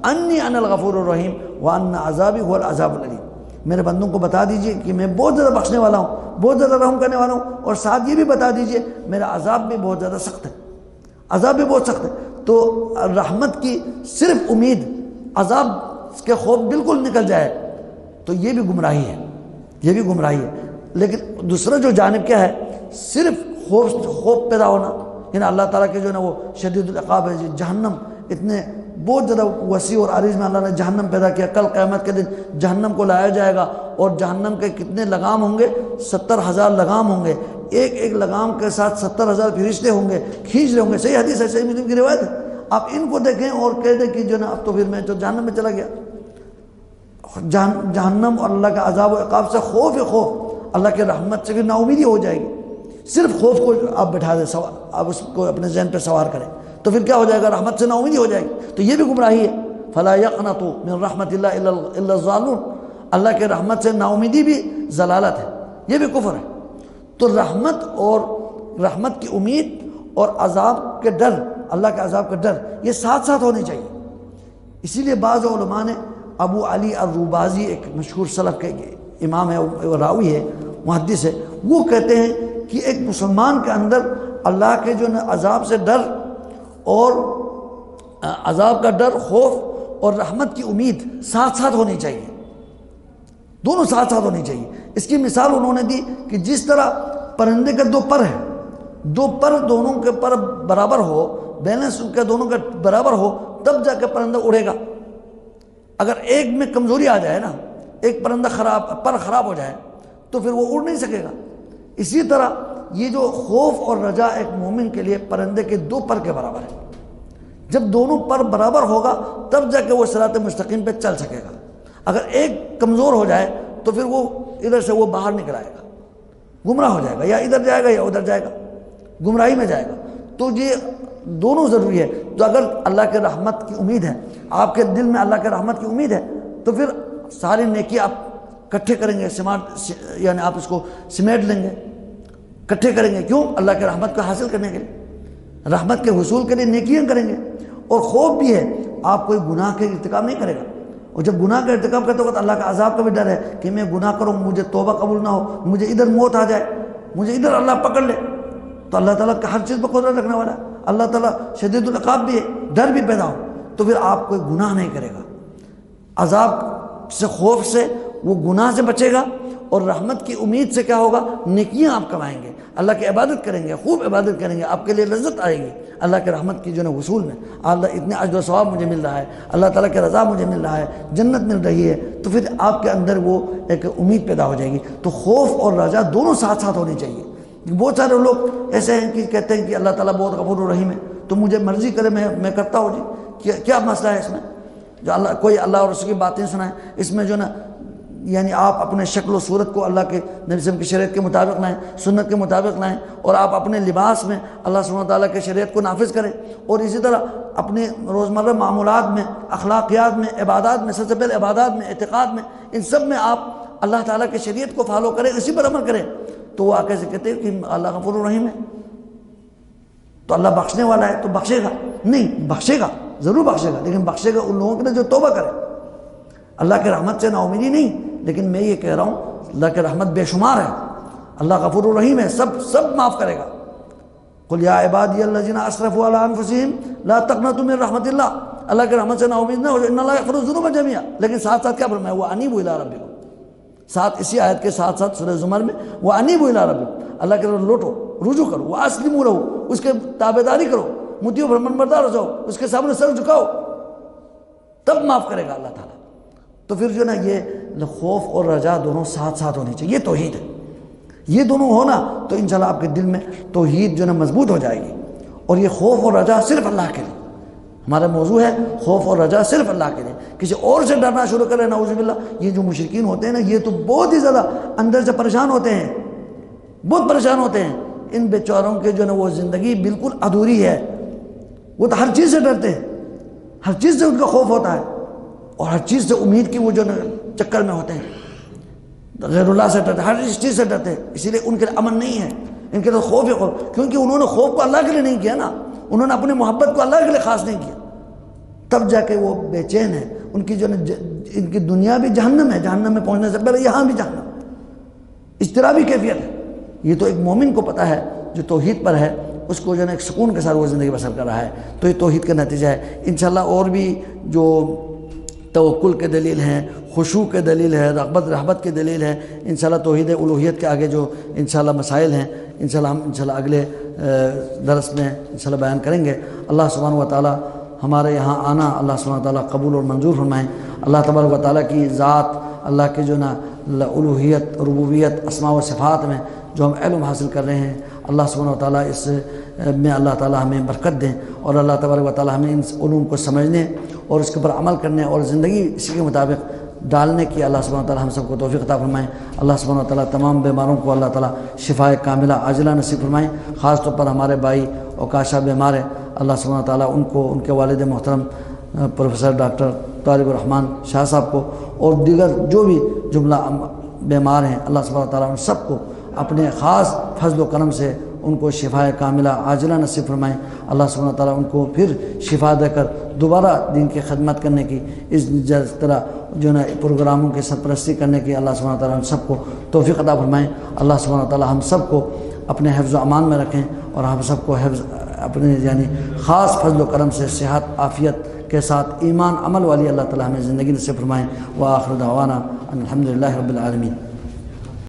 انی انا الغفور الرحیم وان عذابی هو العذاب العلیم، میرے بندوں کو بتا دیجئے کہ میں بہت زیادہ بخشنے والا ہوں، بہت زیادہ رحم کرنے والا ہوں، اور ساتھ یہ بھی بتا دیجئے میرا عذاب بھی بہت زیادہ سخت ہے، عذاب بھی بہت سخت ہے۔ تو رحمت کی صرف امید، عذاب کے خوف بالکل نکل جائے تو یہ بھی گمراہی ہے، یہ بھی گمراہی ہے۔ لیکن دوسرا جو جانب کیا ہے؟ صرف خوف پیدا ہونا، یعنی اللہ تعالیٰ کے جو ہے نا وہ شدید العقاب ہے، جہنم اتنے بہت زیادہ وسیع اور عریض میں اللہ نے جہنم پیدا کیا۔ کل قیامت کے دن جہنم کو لایا جائے گا اور جہنم کے کتنے لگام ہوں گے؟ 70,000 لگام ہوں گے، ایک ایک لگام کے ساتھ 70,000 فرشتے ہوں گے، کھینچ رہے ہوں گے۔ صحیح حدیث ہے، صحیح مسلم کی روایت ہے۔ آپ ان کو دیکھیں اور کہہ دیں کہ جو نا اب تو پھر میں تو جہنم میں چلا گیا۔ جہنم اور اللہ کا عذاب و عقاب سے خوف خوف، اللہ کے رحمت سے بھی نا امیدی ہو جائے گی۔ صرف خوف کو آپ بٹھا دیں، آپ اس کو اپنے ذہن پہ سوار کریں تو پھر کیا ہو جائے گا؟ رحمت سے نا امیدی ہو جائے گی، تو یہ بھی گمراہی ہے۔ فلا یقنطوا من رحمت اللہ الا الضالون، اللہ کے رحمت سے نا امیدی بھی ضلالت ہے، یہ بھی کفر ہے۔ تو رحمت اور رحمت کی امید اور عذاب کے ڈر، اللہ کے عذاب کا ڈر، یہ ساتھ ساتھ ہونی چاہیے۔ اسی لیے بعض علماء نے، ابو علی الروبازی ایک مشہور سلف کے امام ہے، راوی ہے، محدث ہے، وہ کہتے ہیں کہ ایک مسلمان کے اندر اللہ کے جو عذاب سے ڈر اور عذاب کا ڈر، خوف اور رحمت کی امید ساتھ ساتھ ہونی چاہیے، دونوں ساتھ ساتھ ہونی چاہیے۔ اس کی مثال انہوں نے دی کہ جس طرح پرندے کے دو پر ہیں، دو پر دونوں کے پر برابر ہو، بیلنس کے دونوں کے برابر ہو، تب جا کے پرندہ اڑے گا۔ اگر ایک میں کمزوری آ جائے نا، ایک پرندہ پر خراب ہو جائے تو پھر وہ اڑ نہیں سکے گا۔ اسی طرح یہ جو خوف اور رجا ایک مومن کے لیے پرندے کے دو پر کے برابر ہے۔ جب دونوں پر برابر ہوگا تب جا کے وہ صراط مستقیم پہ چل سکے گا۔ اگر ایک کمزور ہو جائے تو پھر وہ ادھر سے وہ باہر نکل آئے گا، گمراہ ہو جائے گا، یا ادھر جائے گا یا ادھر جائے گا، گمراہی میں جائے گا۔ تو یہ دونوں ضروری ہے۔ تو اگر اللہ کے رحمت کی امید ہے، آپ کے دل میں اللہ کے رحمت کی امید ہے، تو پھر ساری نیکی آپ اکٹھے کریں گے، یعنی آپ اس کو سمیٹ لیں گے، اکٹھے کریں گے۔ کیوں؟ اللہ کے رحمت کو حاصل کرنے کے لیے، رحمت کے حصول کے لیے نیکیاں کریں گے۔ اور خوف بھی ہے، آپ کوئی گناہ کے ارتکاب نہیں کرے گا، اور جب گناہ کا ارتکاب کرتے وقت اللہ کا عذاب کا بھی ڈر ہے کہ میں گناہ کروں، مجھے توبہ قبول نہ ہو، مجھے ادھر موت آ جائے، مجھے ادھر اللہ پکڑ لے۔ تو اللہ تعالیٰ کا ہر چیز پر قدرت رکھنے والا ہے، اللہ تعالیٰ شدید العقاب بھی ہے، ڈر بھی پیدا ہو، تو پھر آپ کوئی گناہ نہیں کرے گا۔ عذاب سے، خوف سے، وہ گناہ سے بچے گا، اور رحمت کی امید سے کیا ہوگا؟ نیکیاں آپ کمائیں گے، اللہ کی عبادت کریں گے، خوب عبادت کریں گے، آپ کے لیے لذت آئے گی اللہ کے رحمت کی جو ہے وصول میں۔ اللہ اتنے اجر و ثواب مجھے مل رہا ہے، اللہ تعالیٰ کی رضا مجھے مل رہا ہے، جنت مل رہی ہے، تو پھر آپ کے اندر وہ ایک امید پیدا ہو جائے گی۔ تو خوف اور رجا دونوں ساتھ ساتھ ہونی چاہیے۔ بہت سارے لوگ ایسے ہیں کہ کہتے ہیں کہ اللہ تعالیٰ بہت غفور الرحیم ہے، تو مجھے مرضی کرے میں کرتا ہوں جی، کیا مسئلہ ہے اس میں؟ جو کوئی اللہ اور رسول کی باتیں سنائیں، اس میں جو نا یعنی آپ اپنے شکل و صورت کو اللہ کے نبی صلی اللہ علیہ وسلم کی شریعت کے مطابق لائیں، سنت کے مطابق لائیں، اور آپ اپنے لباس میں اللہ سبحانہ وتعالیٰ کے شریعت کو نافذ کریں، اور اسی طرح اپنے روزمرہ معمولات میں، اخلاقیات میں، عبادات میں، سب سے پہلے عبادات میں، اعتقاد میں، ان سب میں آپ اللہ تعالیٰ کی شریعت کو فالو کریں، اسی پر عمل کریں۔ تو وہ آ کے سے کہتے ہیں کہ اللہ غفور الرحیم ہے، تو اللہ بخشنے والا ہے تو بخشے گا؟ نہیں، بخشے گا، ضرور بخشے گا، لیکن بخشے گا ان لوگوں کے لیے جو توبہ کرے، اللہ کے رحمت سے نا امیدی نہیں، لیکن میں یہ کہہ رہا ہوں اللہ کے رحمت بے شمار ہے، اللہ غفور الرحیم ہے، سب معاف کرے گا۔ قل یا عبادی الذین اسرفوا علی انفسہم لا تقنطوا من رحمت اللہ، اللہ کے رحمت سے نا امید نہ ہو جائے، ان اللہ یغفر الذنوب جميعا، لیکن ساتھ ساتھ کیا فرمایا؟ وانیبوا الی ربکم، ساتھ اسی آیت کے ساتھ ساتھ سورہ زمر میں وانیبوا الی ربکم، اللہ کے طرف لوٹو، رجوع کرو، واسلموا لہ، اس کے تابعداری کرو، مطیع فرمان بردار ہو جاؤ، اس کے سامنے سر جھکاؤ، تب معاف کرے گا اللہ تعالیٰ۔ تو پھر جو نا یہ خوف اور رجا دونوں ساتھ ساتھ ہونی چاہیے، یہ توحید ہے، یہ دونوں ہونا تو انشاءاللہ آپ کے دل میں توحید جو نا مضبوط ہو جائے گی۔ اور یہ خوف اور رجا صرف اللہ کے لیے، ہمارا موضوع ہے خوف اور رجا صرف اللہ کے لیے، کسی اور سے ڈرنا شروع کرے نعوذ باللہ۔ یہ جو مشرکین ہوتے ہیں نا، یہ تو بہت ہی زیادہ اندر سے پریشان ہوتے ہیں، بہت پریشان ہوتے ہیں، ان بیچاروں کے جو نا وہ زندگی بالکل ادھوری ہے، وہ تو ہر چیز سے ڈرتے ہیں، ہر چیز سے ان کا خوف ہوتا ہے، اور ہر چیز سے امید کی وہ جو نا چکر میں ہوتے ہیں، غیر اللہ سے ڈرتے ہیں، ہر چیز سے ڈرتے ہیں، اسی لیے ان کے لیے امن نہیں ہے، ان کے لیے خوف ہی خوف، کیونکہ انہوں نے خوف کو اللہ کے لیے نہیں کیا نا، انہوں نے اپنی محبت کو اللہ کے لیے خاص نہیں کیا، تب جا کے وہ بے چین ہے، ان کی جو ان کی دنیا بھی جہنم ہے، جہنم میں پہنچنے سے پہلے یہاں بھی جہنم، اضطرابی کیفیت ہے۔ یہ تو ایک مومن کو پتہ ہے جو توحید پر ہے، اس کو جو ہے ایک سکون کے ساتھ وہ زندگی بسر کر رہا ہے، تو یہ توحید کا نتیجہ ہے۔ انشاءاللہ اور بھی جو توکل کے دلیل ہیں، خشوع کے دلیل ہے، رغبت رہبت کے دلیل ہے، انشاءاللہ توحید الوہیت کے آگے جو انشاءاللہ مسائل ہیں، انشاءاللہ ہم انشاءاللہ اگلے درس میں انشاءاللہ بیان کریں گے۔ اللہ سبحانہ و تعالی ہمارے یہاں آنا اللہ سبحانہ و تعالی قبول اور منظور فرمائیں۔ اللہ تبارک و تعالی کی ذات، اللہ کے جو نا الوہیت، ربوبیت، اسماء و صفات میں جو ہم علم حاصل کر رہے ہیں، اللہ سبحانہ و تعالی اس میں اللہ تعالی ہمیں برکت دیں، اور اللہ تبارک و تعالی ہمیں ان علوم کو سمجھنے اور اس کے اوپر عمل کرنے اور زندگی اسی کے مطابق ڈالنے کی اللہ سبحانہ و تعالی ہم سب کو توفیق عطا فرمائیں۔ اللہ سبحانہ و تعالی تمام بیماروں کو اللہ تعالی شفاء کاملہ عاجلہ نصیب فرمائیں۔ خاص طور پر ہمارے بھائی اوکاشا بیمار ہے، اللہ سبحانہ و تعالی ان کو، ان کے والد محترم پروفیسر ڈاکٹر طارق الرحمن شاہ صاحب کو، اور دیگر جو بھی جملہ بیمار ہیں، اللہ سبحانہ و تعالی ان سب کو اپنے خاص فضل و کرم سے ان کو شفاء کاملہ عاجلہ نصیب فرمائیں۔ اللہ سبحانہ و تعالی ان کو پھر شفا دے کر دوبارہ دین کی خدمت کرنے کی، اس طرح جو نا پروگراموں کی سرپرستی کرنے کی اللہ سبحانہ و تعالی ہم سب کو توفیق عطا فرمائیں۔ اللہ سبحانہ و تعالی ہم سب کو اپنے حفظ و امان میں رکھیں، اور ہم سب کو حفظ اپنے یعنی خاص فضل و کرم سے صحت عافیت کے ساتھ ایمان عمل والی اللہ تعالی ہمیں زندگی نصیب فرمائیں۔ وآخر دعوانا ان الحمد للہ رب العالمین۔